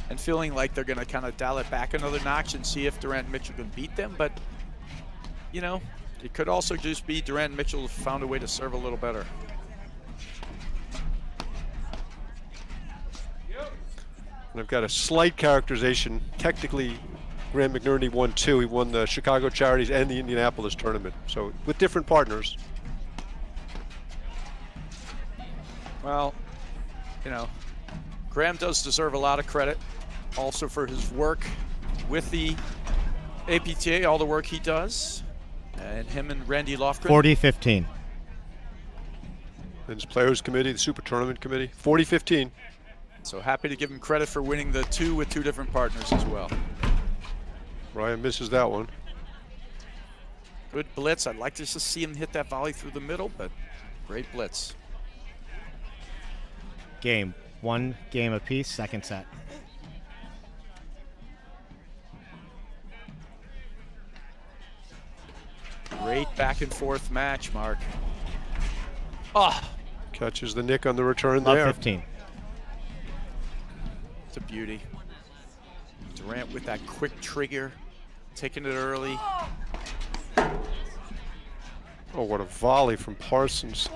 and feeling like they're going to kind of dial it back another notch and see if Durant and Mitchell can beat them. But, you know, it could also just be Durant and Mitchell found a way to serve a little better. And I've got a slight characterization. Technically, Graham McNerney won 2. He won the Chicago Charities and the Indianapolis tournament. So with different partners. Well, you know, Graham does deserve a lot of credit also for his work with the APTA, all the work he does, and him and Randy Lofgren. 40-15. And his players committee, the Super Tournament Committee. 40-15. So happy to give him credit for winning the 2 with 2 different partners as well. Ryan misses that one. Good blitz. I'd like to just see him hit that volley through the middle, but great blitz. Game. 1 game apiece, second set. Great back and forth match, Mark. Oh, Catches the nick on the return Love there. 15. it's a beauty. Durant with that quick trigger, taking it early. Oh, what a volley from Parsons.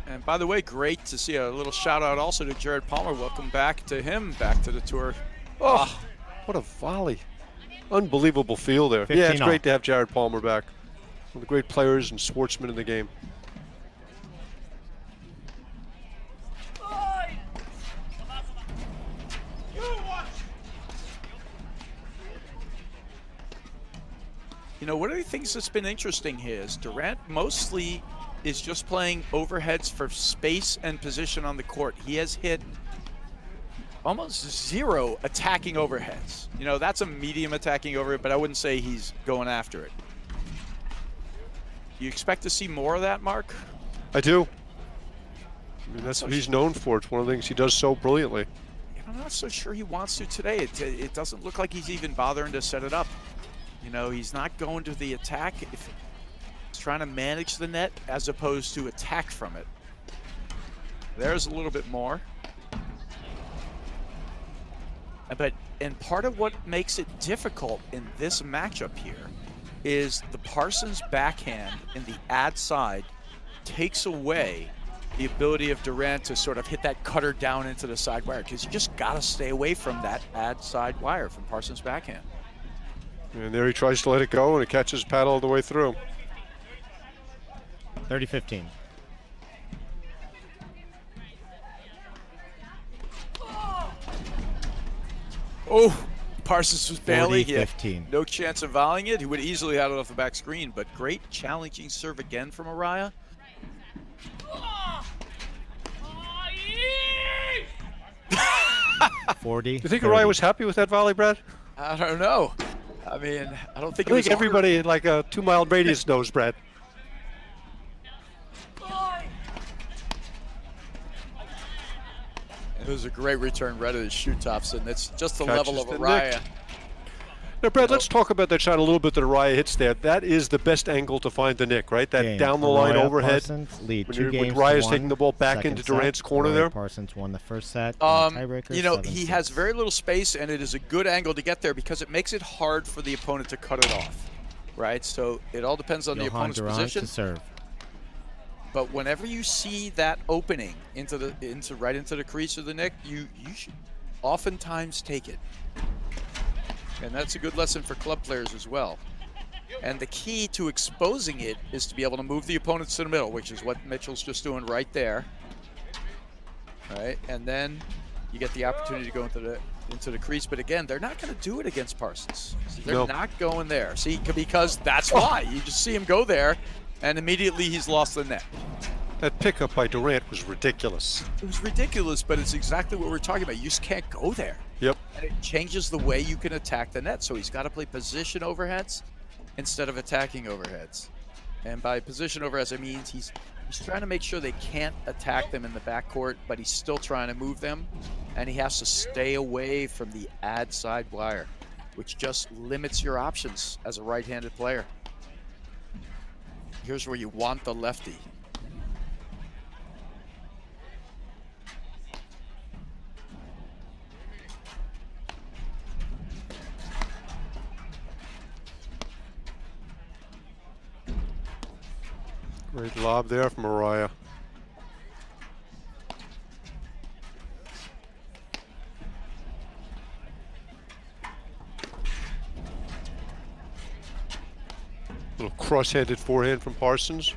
And by the way, great to see a little shout out also to Jared Palmer. Welcome back to him, back to the tour. Oh, what a volley. Unbelievable feel there. 15 Yeah, it's all. great to have Jared Palmer back. One of the great players and sportsmen in the game. You know, one of the things that's been interesting here is Durant mostly is just playing overheads for space and position on the court. He has hit almost 0 attacking overheads. You know, that's a medium attacking overhead, but I wouldn't say he's going after it. Do you expect to see more of that, Mark? I do. I mean, that's what he's known for. It's one of the things he does so brilliantly. I'm not so sure he wants to today. It doesn't look like he's even bothering to set it up. You know, he's not going to the attack. He's trying to manage the net as opposed to attack from it. There's a little bit more. And part of what makes it difficult in this matchup here is the Parsons backhand in the ad side takes away the ability of Durant to sort of hit that cutter down into the side wire, because you just got to stay away from that ad side wire from Parsons backhand. And there he tries to let it go, and it catches paddle all the way through. 30-15. Oh, Parsons was barely hit. 40-15. No chance of volleying it. He would easily have it off the back screen, but great challenging serve again from Araya. Do Do you think Araya was happy with that volley, Brad? I don't know. I mean, I don't think I it was think everybody in like a 2-mile radius knows, Brad. It was a great return right at his shoe tops, and it's just the Catches level of the Araya. nick. Now, Brad, let's talk about that shot a little bit that Araya hits there. That is the best angle to find the nick, right? That Game. down the line Araya overhead. Parsons lead When 2 you're- games when Raya's to 1. taking the ball back Second into set, Durant's corner Araya there. Parsons won the first set. in the tiebreaker, You know, 7-6. he has very little space, and it is a good angle to get there because it makes it hard for the opponent to cut it off, right? So it all depends on the Johan opponent's Durant position. to serve. But whenever you see that opening into right into the crease of the nick, you should oftentimes take it. And that's a good lesson for club players as well. And the key to exposing it is to be able to move the opponents to the middle, which is what Mitchell's just doing right there. Right? And then you get the opportunity to go into the crease. But again, they're not going to do it against Parsons. They're No. not going there. See, because that's why. You just see him go there, and immediately he's lost the net. That pickup by Durant was ridiculous. It was ridiculous, but it's exactly what we're talking about. You just can't go there. Yep. And it changes the way you can attack the net. So he's got to play position overheads instead of attacking overheads. And by position overheads, I mean he's trying to make sure they can't attack them in the backcourt, but he's still trying to move them. And he has to stay away from the ad side wire, which just limits your options as a right-handed player. Here's where you want the lefty. Great lob there from Araya. Little cross-handed forehand from Parsons.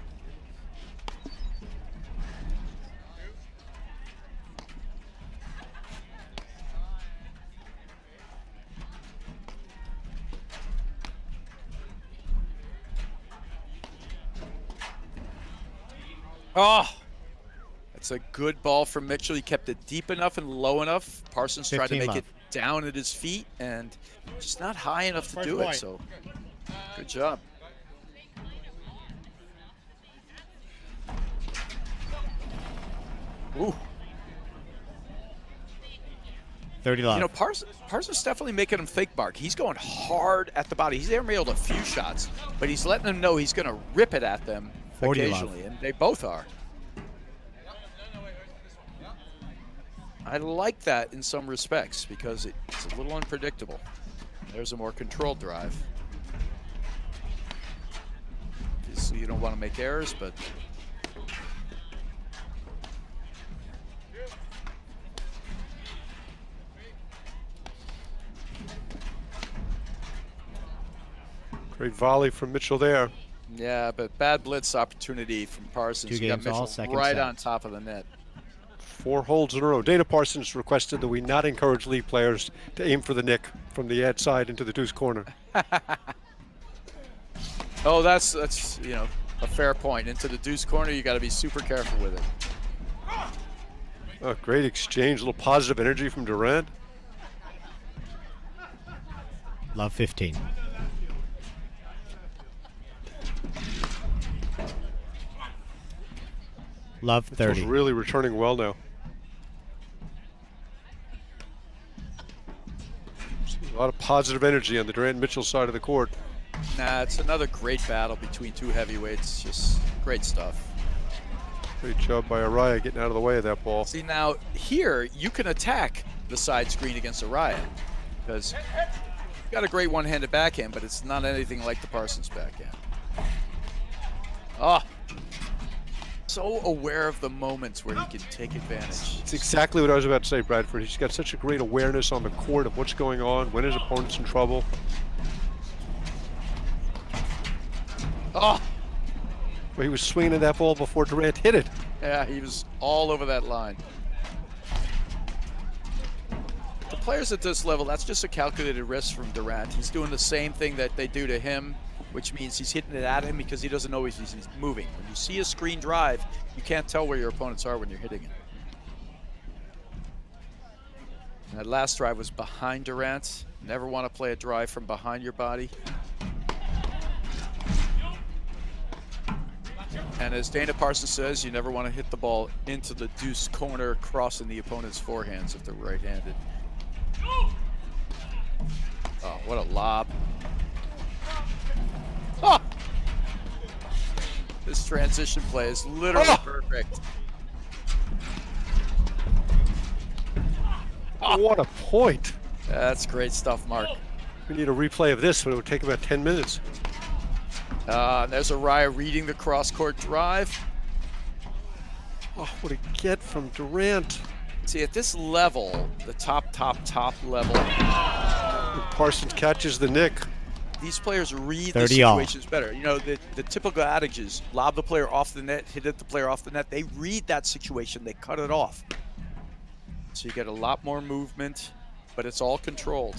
Oh, that's a good ball from Mitchell. He kept it deep enough and low enough. Parsons tried to 15 make love. it down at his feet and just not high enough to First do it. point. So good job. Ooh. 30 love. You know, Parsons definitely making him think, Mark. He's going hard at the body. He's nailed a few shots, but he's letting them know he's going to rip it at them 40 occasionally, and they both are. I like that in some respects because it's a little unpredictable. There's a more controlled drive. Obviously, you don't want to make errors, but Great volley from Mitchell there. yeah, but bad blitz opportunity from Parsons. Two You got games all, Mitchell second right set. on top of the net. 4 holds in a row. Dana Parsons requested that we not encourage league players to aim for the nick from the ad side into the deuce corner. Oh, that's you know, a fair point. Into the deuce corner, you got to be super careful with it. Oh, great exchange. A little positive energy from Durant. Love 15. Love 30. Mitchell's really returning well now. A lot of positive energy on the Durant Mitchell side of the court. Nah, it's another great battle between two heavyweights. Just great stuff. Great job by Araya getting out of the way of that ball. See, now here you can attack the side screen against Araya because you've got a great one-handed backhand, but it's not anything like the Parsons backhand. Oh, so aware of the moments where he can take advantage. It's exactly what I was about to say, Bradford. He's got such a great awareness on the court of what's going on, when his opponent's in trouble. Oh, But he was swinging at that ball before Durant hit it. yeah, he was all over that line. The players at this level, that's just a calculated risk from Durant. He's doing the same thing that they do to him, which means he's hitting it at him because he doesn't know he's moving. When you see a screen drive, you can't tell where your opponents are when you're hitting it. And that last drive was behind Durant. Never want to play a drive from behind your body. And as Dana Parsons says, you never want to hit the ball into the deuce corner, crossing the opponent's forehands if they're right-handed. Oh, what a lob. Oh! This transition play is literally perfect. Oh, what a point. That's great stuff, Mark. We need a replay of this, but it would take about 10 minutes. There's Araya reading the cross-court drive. Oh, what a get from Durant. See, at this level, the top level, Parsons catches the nick. these players read the 30 all. situations better. You know, the typical adage is lob the player off the net, hit it the player off the net. They read that situation, they cut it off. So you get a lot more movement, but it's all controlled.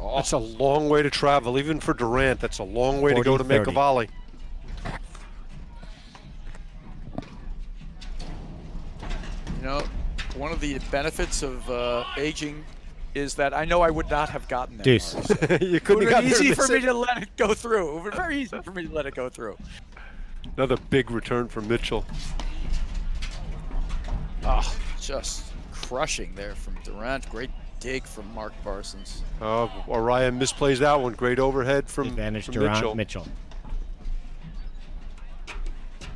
Oh, That's a long way to travel, even for Durant. That's a long way to go to make a 40-30. volley. you know, one of the benefits of aging is that I know I would not have gotten that. Deuce. Mark. You It couldn't would have have been gotten easy there for in me to let it go through. It would have been very easy for me to let it go through. Another big return from Mitchell. Oh, just crushing there from Durant. Great dig from Mark Parsons. Araya misplays that one. Great overhead from, Advantage from Durant. Mitchell. Mitchell.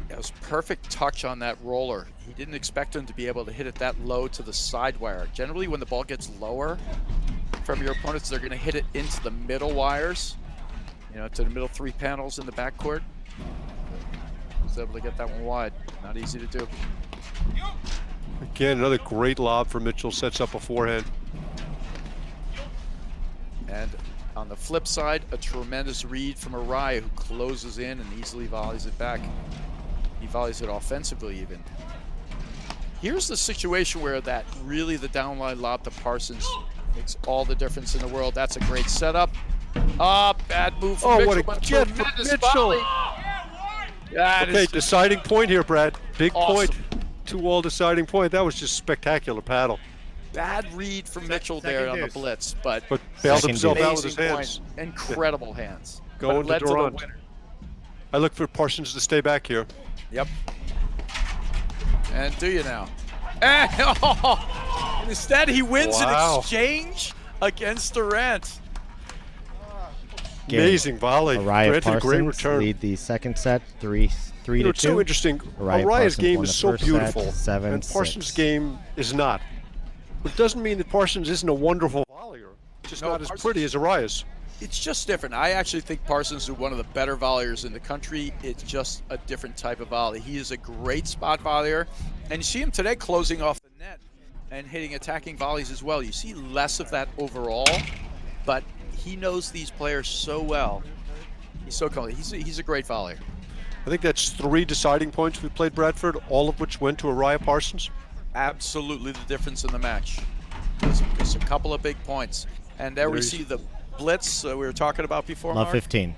That was perfect touch on that roller. He didn't expect him to be able to hit it that low to the side wire. Generally, when the ball gets lower from your opponents, they're going to hit it into the middle wires, you know, to the middle 3 panels in the backcourt. He was able to get that one wide. Not easy to do. Again, another great lob for Mitchell. Sets up a forehand. And on the flip side, a tremendous read from Araya, who closes in and easily volleys it back. He volleys it offensively even. Here's the situation where that really the downline lob to Parsons makes all the difference in the world. That's a great setup. Bad move from Mitchell, What a but get from tremendous Mitchell. volley. That Okay, is deciding point here, Brad. Big awesome. point. 2-all deciding point. That was just spectacular paddle. Bad read from Mitchell there on the deuce. blitz, but But bailed Second himself deuce. out with his amazing hands. point. Incredible hands. Going But it led to to the Durant. winner. I look for Parsons to stay back here. Yep. And do you now? And, oh, instead, he wins Wow. an exchange against Durant. Game. Amazing volley. Araya Granted, Parsons great return. lead the second set 3 You know, to it's 2. so interesting. Araya Araya's Parsons game won is the so first set, beautiful, 7-6. and Parsons' game is not. But it doesn't mean that Parsons isn't a wonderful volleyer. It's just No, not as Parsons- pretty as Araya's. It's just different. I actually think Parsons is one of the better volleyers in the country. It's just a different type of volley. He is a great spot volleyer, and you see him today closing off the net and hitting attacking volleys as well. You see less of that overall, but he knows these players so well. He's so cool. He's a great volleyer. I think that's 3 deciding points we played Bradford, all of which went to Araya Parsons. Absolutely the difference in the match. There's a couple of big points. And there we see the blitz we were talking about before, Love Mark. 15.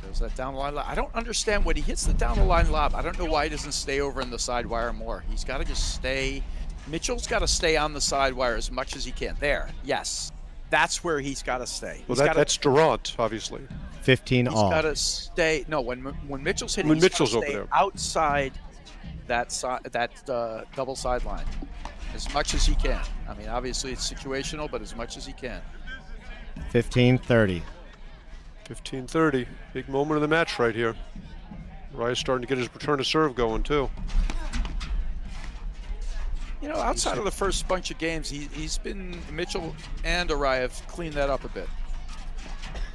There's that down the line lob. I don't understand when he hits the down the line lob. I don't know why he doesn't stay over in the side wire more. He's got to just stay. Mitchell's got to stay on the side wire as much as he can. There, yes. That's where he's got to stay. Well, He's gotta- that's Durant, obviously. 15 He's all. got to stay. No, when Mitchell's hitting, When he's gotta Mitchell's over stay there. outside that double sideline as much as he can. I mean, obviously it's situational, but as much as he can. 15-30. 15-30. Big moment of the match right here. Araya's starting to get his return to serve going, too. You know, outside of the first bunch of games, he's been Mitchell and Araya have cleaned that up a bit.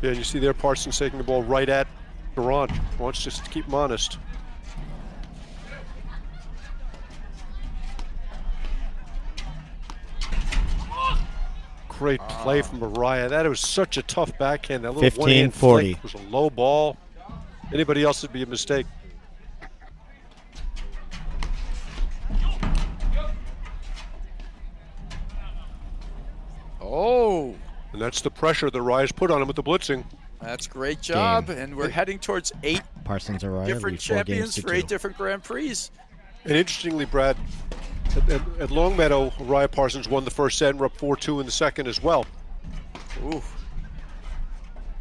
Yeah, and you see there Parsons taking the ball right at Durant. Wants just to keep him honest. Great play from Araya. That was such a tough backhand. That little 15-40. one-hand flick was a low ball. Anybody else would be a mistake. Oh, And that's the pressure that Araya's put on him with the blitzing. that's great job. Game. And we're heading towards 8 Parsons Araya different lead 4 games champions to for 2. 8 different Grand Prix. And interestingly, Brad, at Longmeadow, Araya Parsons won the first set and we're up 4-2 in the second as well. Ooh.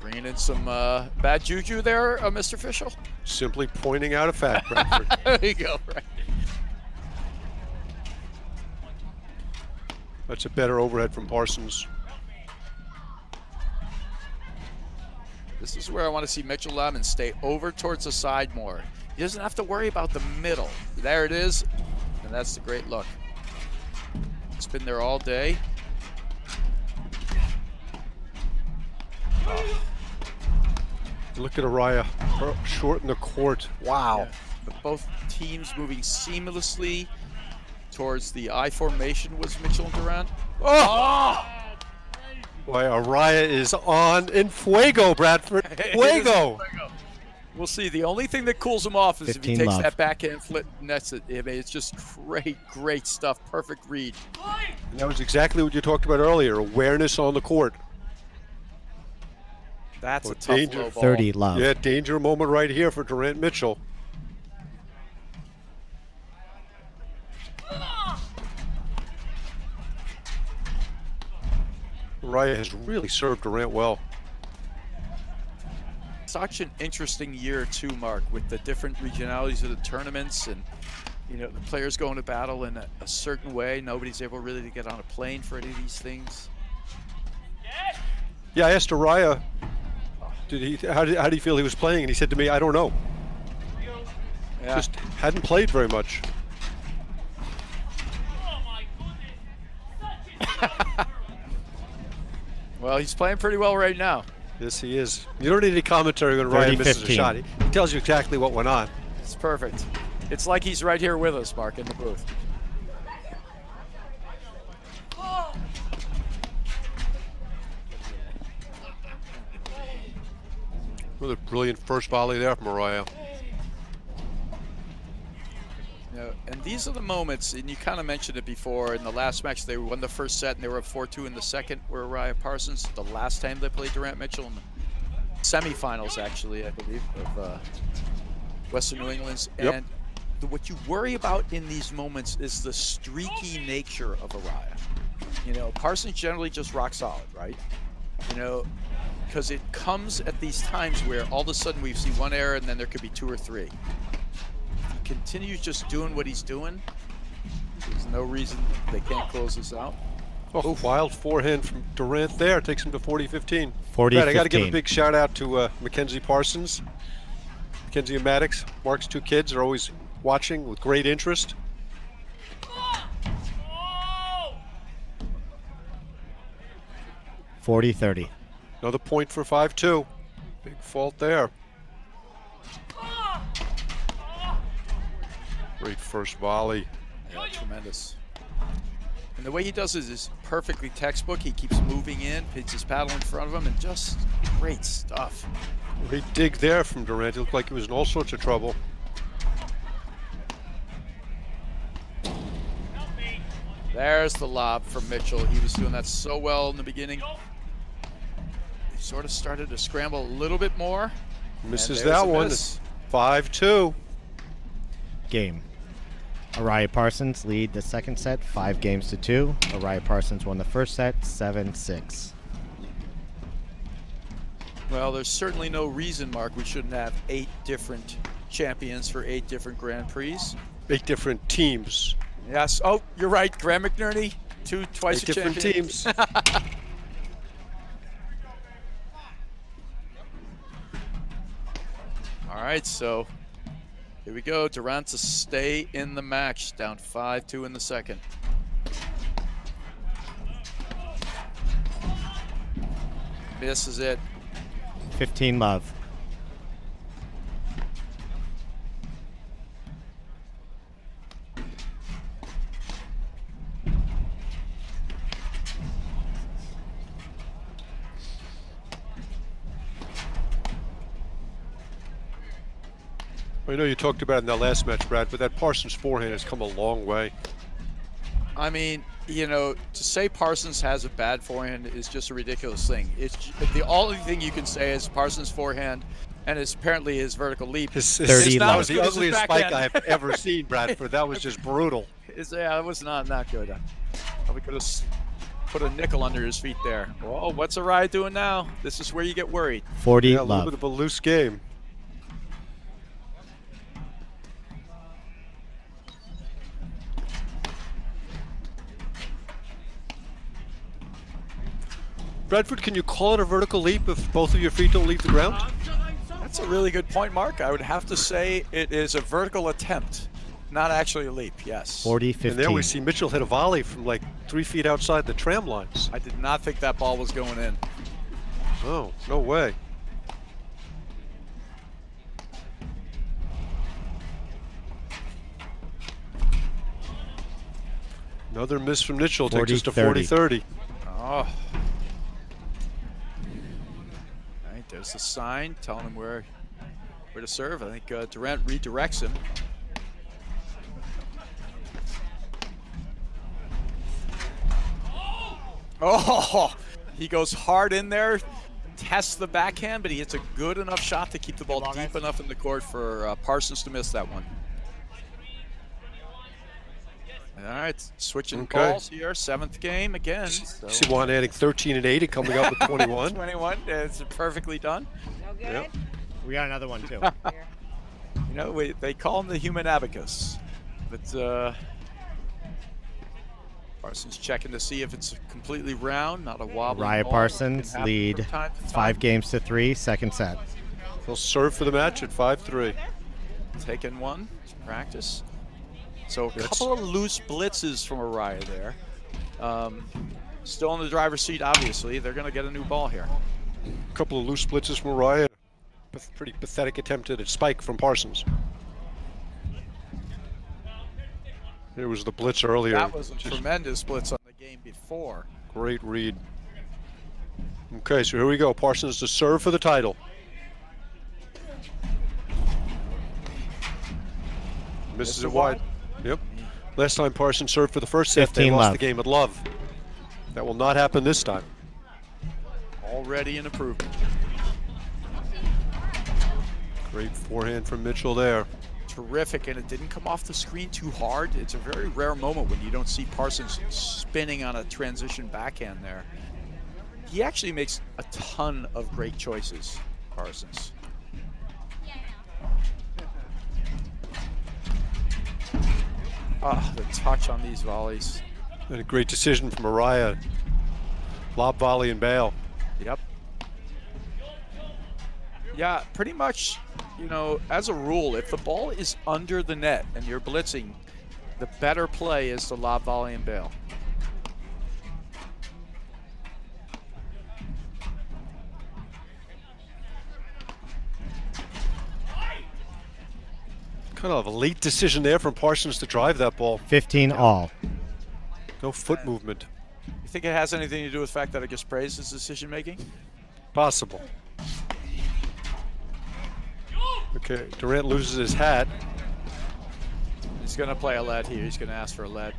Bringing in some bad juju there, Mr. Fischel. Simply pointing out a fact, Bradford. There you go, right. That's a better overhead from Parsons. This is where I want to see Mitchell Lemon stay over towards the side more. He doesn't have to worry about the middle. There it is, and that's the great look. It's been there all day. Look at Araya short in the court. Wow. Yeah. But both teams moving seamlessly towards the I formation was Mitchell and Durant. Oh! Boy, Araya is on in fuego, Bradford. Fuego. We'll see. The only thing that cools him off is if he 15 takes love. that backhand flip and nets it. I mean, it's just great stuff. Perfect read. And that was exactly what you talked about earlier, awareness on the court. That's Oh, a tough danger. low ball. 30 love. Yeah, danger moment right here for Durant Mitchell. Araya has really served Durant well. Such an interesting year too, Mark, with the different regionalities of the tournaments and the players going to battle in a certain way. Nobody's able really to get on a plane for any of these things. Yeah, I asked Araya, how do you feel he was playing? And he said to me, I don't know. Yeah. Just hadn't played very much. Well, he's playing pretty well right now. Yes, he is. You don't need any commentary when Ryan misses a 30-15. shot. He tells you exactly what went on. It's perfect. It's like he's right here with us, Mark, in the booth. Really brilliant first volley there from Araya. know, and these are the moments, and you kind of mentioned it before. In the last match, they won the first set, and they were up 4-2 in the second. Where Uriah Parsons, the last time they played Durant Mitchell in the semifinals, actually, I believe, of Western New England's. Yep. And what you worry about in these moments is the streaky nature of Uriah. You know, Parsons generally just rock solid, right? You know, because it comes at these times where all of a sudden we see one error and then there could be 2 or 3. If he continues just doing what he's doing, there's no reason they can't close this out. Oh, wild forehand from Durant there. Takes him to 40-15. 40-15. I got to give a big shout out to Mackenzie Parsons. Mackenzie and Maddox, Mark's 2 kids, are always watching with great interest. $40-30. Another point for 5-2. Big fault there. Great first volley. Yeah, tremendous. And the way he does it is perfectly textbook. He keeps moving in, hits his paddle in front of him, and just great stuff. Great dig there from Durant. He looked like he was in all sorts of trouble. There's the lob from Mitchell. He was doing that so well in the beginning. He sort of started to scramble a little bit more. Misses And there's that a one. miss. 5-2. Game. Uriah Parsons lead the second set 5-2. Uriah Parsons won the first set 7-6. Well, there's certainly no reason, Mark, we shouldn't have 8 different champions for 8 different Grand Prix. 8 different teams. Yes. Oh, you're right. Graham McNerney, twice 8 a different champion. teams. All right, so here we go. Durant to stay in the match, down 5-2 in the second. This is it. 15-love. I know you talked about it in that last match, Brad, but that Parsons forehand has come a long way. I mean, you know, to say Parsons has a bad forehand is just a ridiculous thing. It's the only thing you can say is Parsons' forehand, and it's apparently his vertical leap. His 30 not that love. was as the good as his ugliest spike backhand. I've ever seen, Bradford. That was just brutal. Yeah, it was not good. Probably could have put a nickel under his feet there. Whoa, what's Uriah doing now? This is where you get worried. 40 Yeah, a little love. bit of a loose game. Bradford, can you call it a vertical leap if both of your feet don't leave the ground? That's a really good point, Mark. I would have to say it is a vertical attempt, not actually a leap, yes. 40-15. And there we see Mitchell hit a volley from like 3 feet outside the tram lines. I did not think that ball was going in. Oh, no way. Another miss from Mitchell takes us to 40-30. Oh. All right, there's the sign telling him where to serve. I think Durant redirects him. Oh, he goes hard in there, tests the backhand, but he hits a good enough shot to keep the ball deep enough in the court for Parsons to miss that one. All right, switching balls here, 7th game again. So. Siwan adding 13 and 8 and coming up with 21. 21, it's perfectly done. Yep. We got another one, too. You know, they call him the human abacus. But Parsons checking to see if it's completely round, not a wobbly Uriah ball. Parsons Can happen lead from time to time. 5-3, second set. He'll serve for the match at 5-3. Taking one to practice. So a couple of loose blitzes from Uriah there. Still in the driver's seat, obviously. They're going to get a new ball here. A couple of loose blitzes from Uriah. Pretty pathetic attempt at a spike from Parsons. There was the blitz earlier. That was a tremendous blitz on the game before. Great read. Okay, so here we go. Parsons to serve for the title. Misses it wide. Last time Parsons served for the first set, they 15 lost love. the game at love. That will not happen this time. Already an improvement. Great forehand from Mitchell there. Terrific, and it didn't come off the screen too hard. It's a very rare moment when you don't see Parsons spinning on a transition backhand there. He actually makes a ton of great choices, Parsons. Ah, the touch on these volleys. And a great decision from Araya. Lob volley and bail. Yep. Yeah, pretty much, you know, as a rule, if the ball is under the net and you're blitzing, the better play is to lob volley and bail. Kind of a late decision there from Parsons to drive that ball. 15 all. No foot movement. You think it has anything to do with the fact that it gets praised his decision making? Possible. Okay, Durant loses his hat. He's going to play a lead here. He's going to ask for a lead.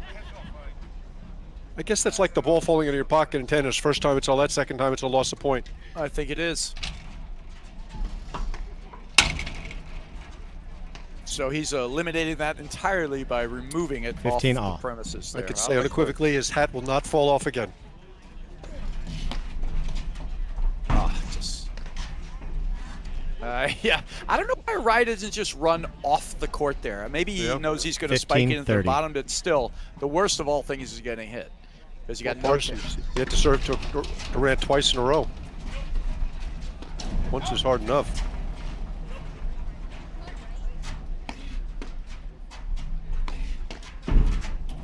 I guess that's like the ball falling into your pocket in tennis. First time it's a lead, second time it's a loss of point. I think it is. So he's eliminating that entirely by removing it 15 off all. the premises I there. could say unequivocally his hat will not fall off again. Yeah, I don't know why Ryan doesn't just run off the court there. Maybe he knows he's going to spike it into the 15-30. bottom, but still, the worst of all things is getting hit. Because you got no Parsons, chance. he had to serve to Durant twice in a row. Once is hard enough.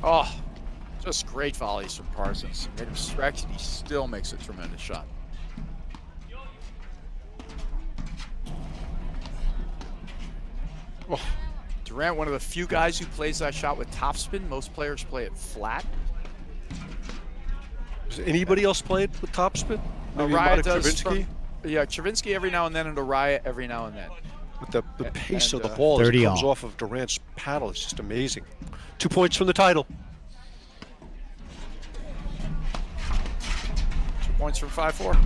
Oh, just great volleys from Parsons. Made him stretch, and he still makes a tremendous shot. Oh, Durant, one of the few guys who plays that shot with topspin. Most players play it flat. does anybody else play it with topspin? Maybe Araya Marek does. Travinsky? Yeah, Travinsky every now and then, and Araya every now and then. With the pace And, of the ball as it 30 comes all. off of Durant's paddle, it's just amazing. 2 points from the title. 2 points from 5-4.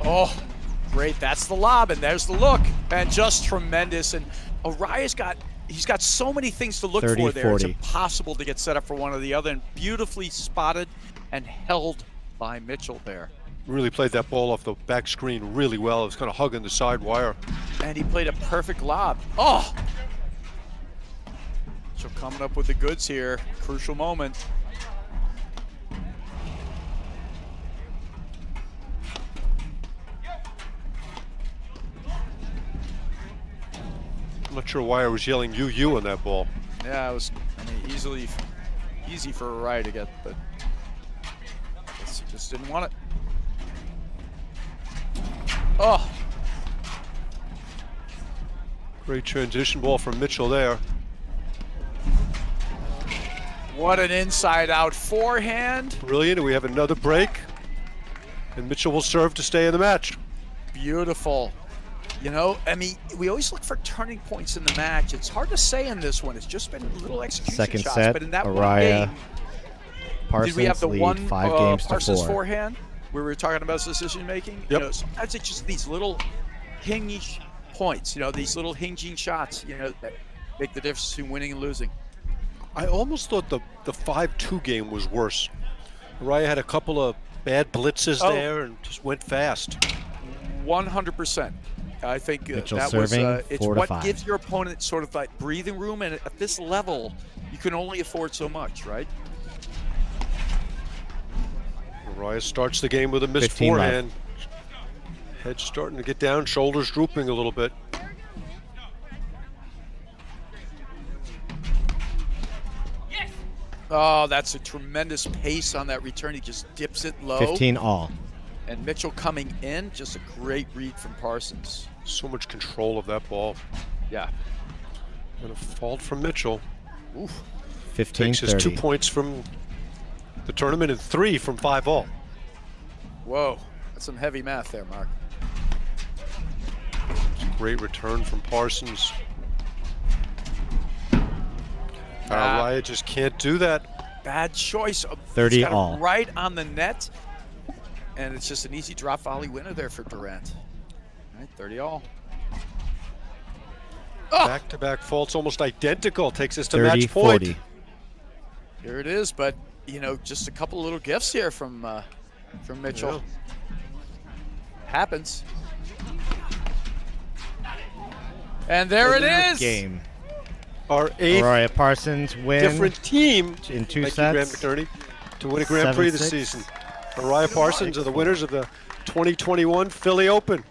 Oh, great. That's the lob, and there's the look. And just tremendous. And Araya's he's got so many things to look for there. It's 30-40. impossible to get set up for one or the other. And beautifully spotted and held by Mitchell there. Really played that ball off the back screen really well. It was kind of hugging the side wire. And he played a perfect lob. Oh! So coming up with the goods here. Crucial moment. I'm not sure why I was yelling "you" on that ball. Yeah, it was easy for Araya to get, but he just didn't want it. Oh! Great transition ball from Mitchell there. What an inside-out forehand. Brilliant, and we have another break. And Mitchell will serve to stay in the match. Beautiful. You know, I mean, we always look for turning points in the match. It's hard to say in this one. It's just been little execution Second shots. set, But in that one Araya, game, Parsons did we have the lead one 5 games to Parsons 4. forehand where we were talking about decision making? Yep. You know, sometimes it's just these little hinge points. You know, these little hinging shots. You know, that make the difference between winning and losing. I almost thought the 5-2 game was worse. Araya had a couple of bad blitzes there and just went fast. 100%. I think Mitchell that serving, was it's 4 to what 5. gives your opponent sort of like breathing room, and at this level, you can only afford so much, right? Araya starts the game with a missed 15 left. forehand. Head starting to get down, shoulders drooping a little bit. Oh, that's a tremendous pace on that return. He just dips it low. 15 all. And Mitchell coming in, just a great read from Parsons. So much control of that ball. Yeah. And a fault from Mitchell. Oof. 15 Takes his 2 30. points from the tournament and 3 from 5 all. Whoa. That's some heavy math there, Mark. Great return from Parsons. Raya just can't do that. Bad choice. 30 He's got it all. right on the net. And it's just an easy drop volley winner there for Durant. All right, 30 all. Back-to-back faults, almost identical. Takes us to match 30, point. 40. Here it is, but just a couple little gifts here from Mitchell. Happens. And there it is. Game. Our eighth Araya Parsons win different team in 2 Thank you, Grant sets. McNerney, to win a Grand Prix this 7-6. season. Araya Parsons are the winners of the 2021 Philly Open.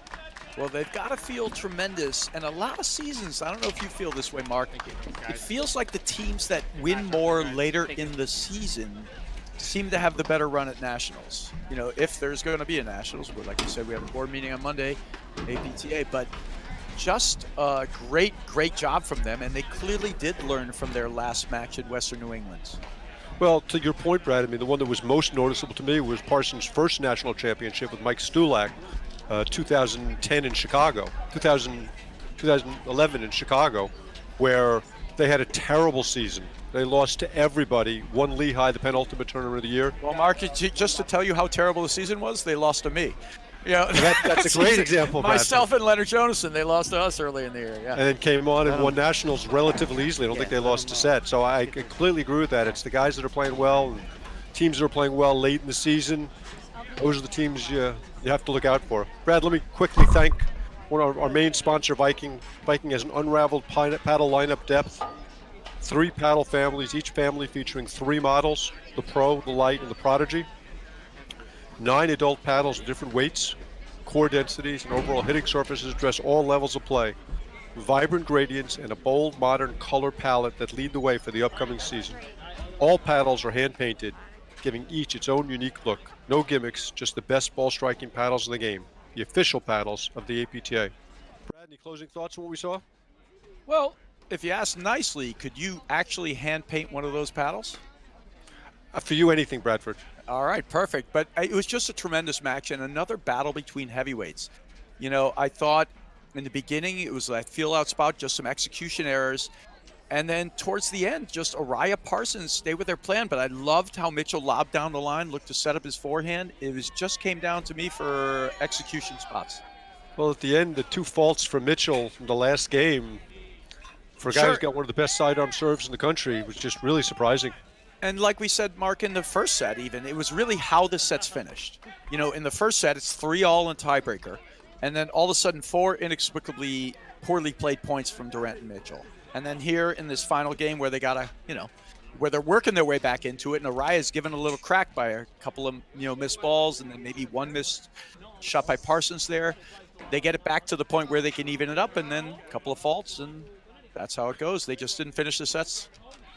Well, they've got to feel tremendous, and a lot of seasons, I don't know if you feel this way, Mark, it feels like the teams that win more later in the season seem to have the better run at Nationals. If there's going to be a Nationals, like you said, we have a board meeting on Monday, APTA, but just a great job from them, and they clearly did learn from their last match in Western New England. Well, to your point, Brad, the one that was most noticeable to me was Parsons' first national championship with Mike Stulak, 2010 in Chicago, 2011 in Chicago, where they had a terrible season. They lost to everybody, won Lehigh, the penultimate tournament of the year. Well, Mark, just to tell you how terrible the season was, they lost to me. That's a great example, Brad. Myself and Leonard Jonason, they lost to us early in the year. Yeah. And then came on and won nationals relatively easily. I don't think they lost a set. So I completely agree with that. It's the guys that are playing well, and teams that are playing well late in the season. Those are the teams you have to look out for. Brad, let me quickly thank our main sponsor, Viking. Viking has an unraveled paddle lineup depth. 3 paddle families, each family featuring 3 models, the Pro, the Light, and the Prodigy. 9 adult paddles of different weights, core densities, and overall hitting surfaces address all levels of play. Vibrant gradients and a bold, modern color palette that lead the way for the upcoming season. All paddles are hand-painted, giving each its own unique look. No gimmicks, just the best ball-striking paddles in the game. The official paddles of the APTA. Brad, any closing thoughts on what we saw? Well, if you ask nicely, could you actually hand paint one of those paddles? For you, anything, Bradford. All right, perfect. But it was just a tremendous match and another battle between heavyweights. I thought in the beginning it was a feel-out spot, just some execution errors. And then towards the end, just Araya Parsons stayed with their plan. But I loved how Mitchell lobbed down the line, looked to set up his forehand. It just came down to me for execution spots. Well, at the end, the 2 faults from Mitchell in the last game, for a guy who's got one of the best sidearm serves in the country, was just really surprising. And like we said, Mark, in the first set even, it was really how the set's finished. In the first set, it's 3-all in tiebreaker. And then all of a sudden, 4 inexplicably poorly played points from Durant and Mitchell. And then here in this final game where they got to, where they're working their way back into it, and Araya's given a little crack by a couple of, missed balls and then maybe one missed shot by Parsons there. They get it back to the point where they can even it up, and then a couple of faults, and that's how it goes. They just didn't finish the sets.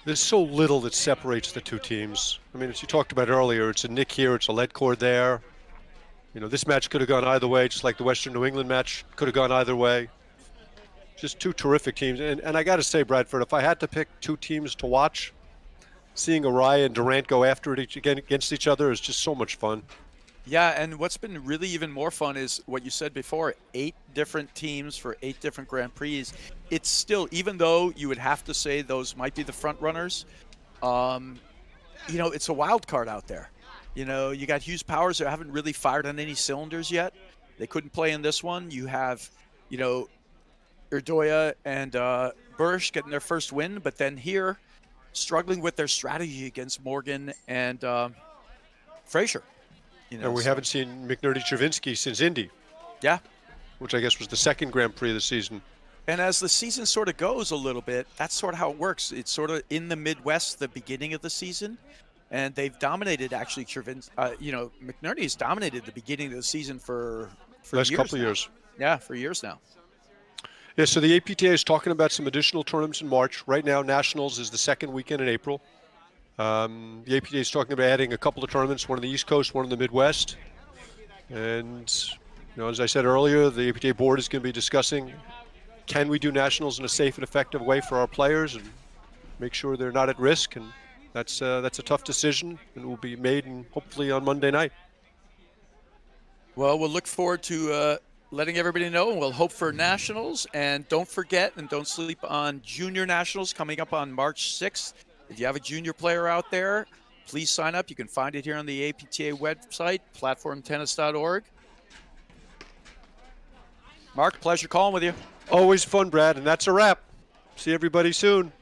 There's so little that separates the 2 teams. As you talked about earlier, it's a nick here, it's a lead cord there. This match could have gone either way, just like the Western New England match could have gone either way. Just 2 terrific teams. And I got to say, Bradford, if I had to pick 2 teams to watch, seeing Araya and Durant go after it against each other is just so much fun. Yeah, and what's been really even more fun is what you said before, 8 different teams for 8 different Grand Prix. It's still, even though you would have to say those might be the front runners, it's a wild card out there. You got Hughes Powers who haven't really fired on any cylinders yet. They couldn't play in this one. You have, Erdoya and Bursch getting their first win, but then here, struggling with their strategy against Morgan and Frazier. And we haven't seen McNerney Travinsky since Indy. Yeah. Which I guess was the second Grand Prix of the season. And as the season sort of goes a little bit, that's sort of how it works. It's sort of in the Midwest, the beginning of the season, and they've dominated actually. McNerney has dominated the beginning of the season for last years couple of now. years. Yeah, for years now. Yeah, so the APTA is talking about some additional tournaments in March. Right now, Nationals is the second weekend in April. The APTA is talking about adding a couple of tournaments, one on the East Coast, one in the Midwest. And, as I said earlier, the APTA board is going to be discussing, can we do Nationals in a safe and effective way for our players and make sure they're not at risk? And that's a tough decision, and will be made hopefully on Monday night. Well, we'll look forward to letting everybody know, and we'll hope for nationals. And don't forget and don't sleep on junior nationals coming up on March 6th. If you have a junior player out there, please sign up. You can find it here on the APTA website, platformtennis.org. Mark, pleasure calling with you. Always fun, Brad, and that's a wrap. See everybody soon.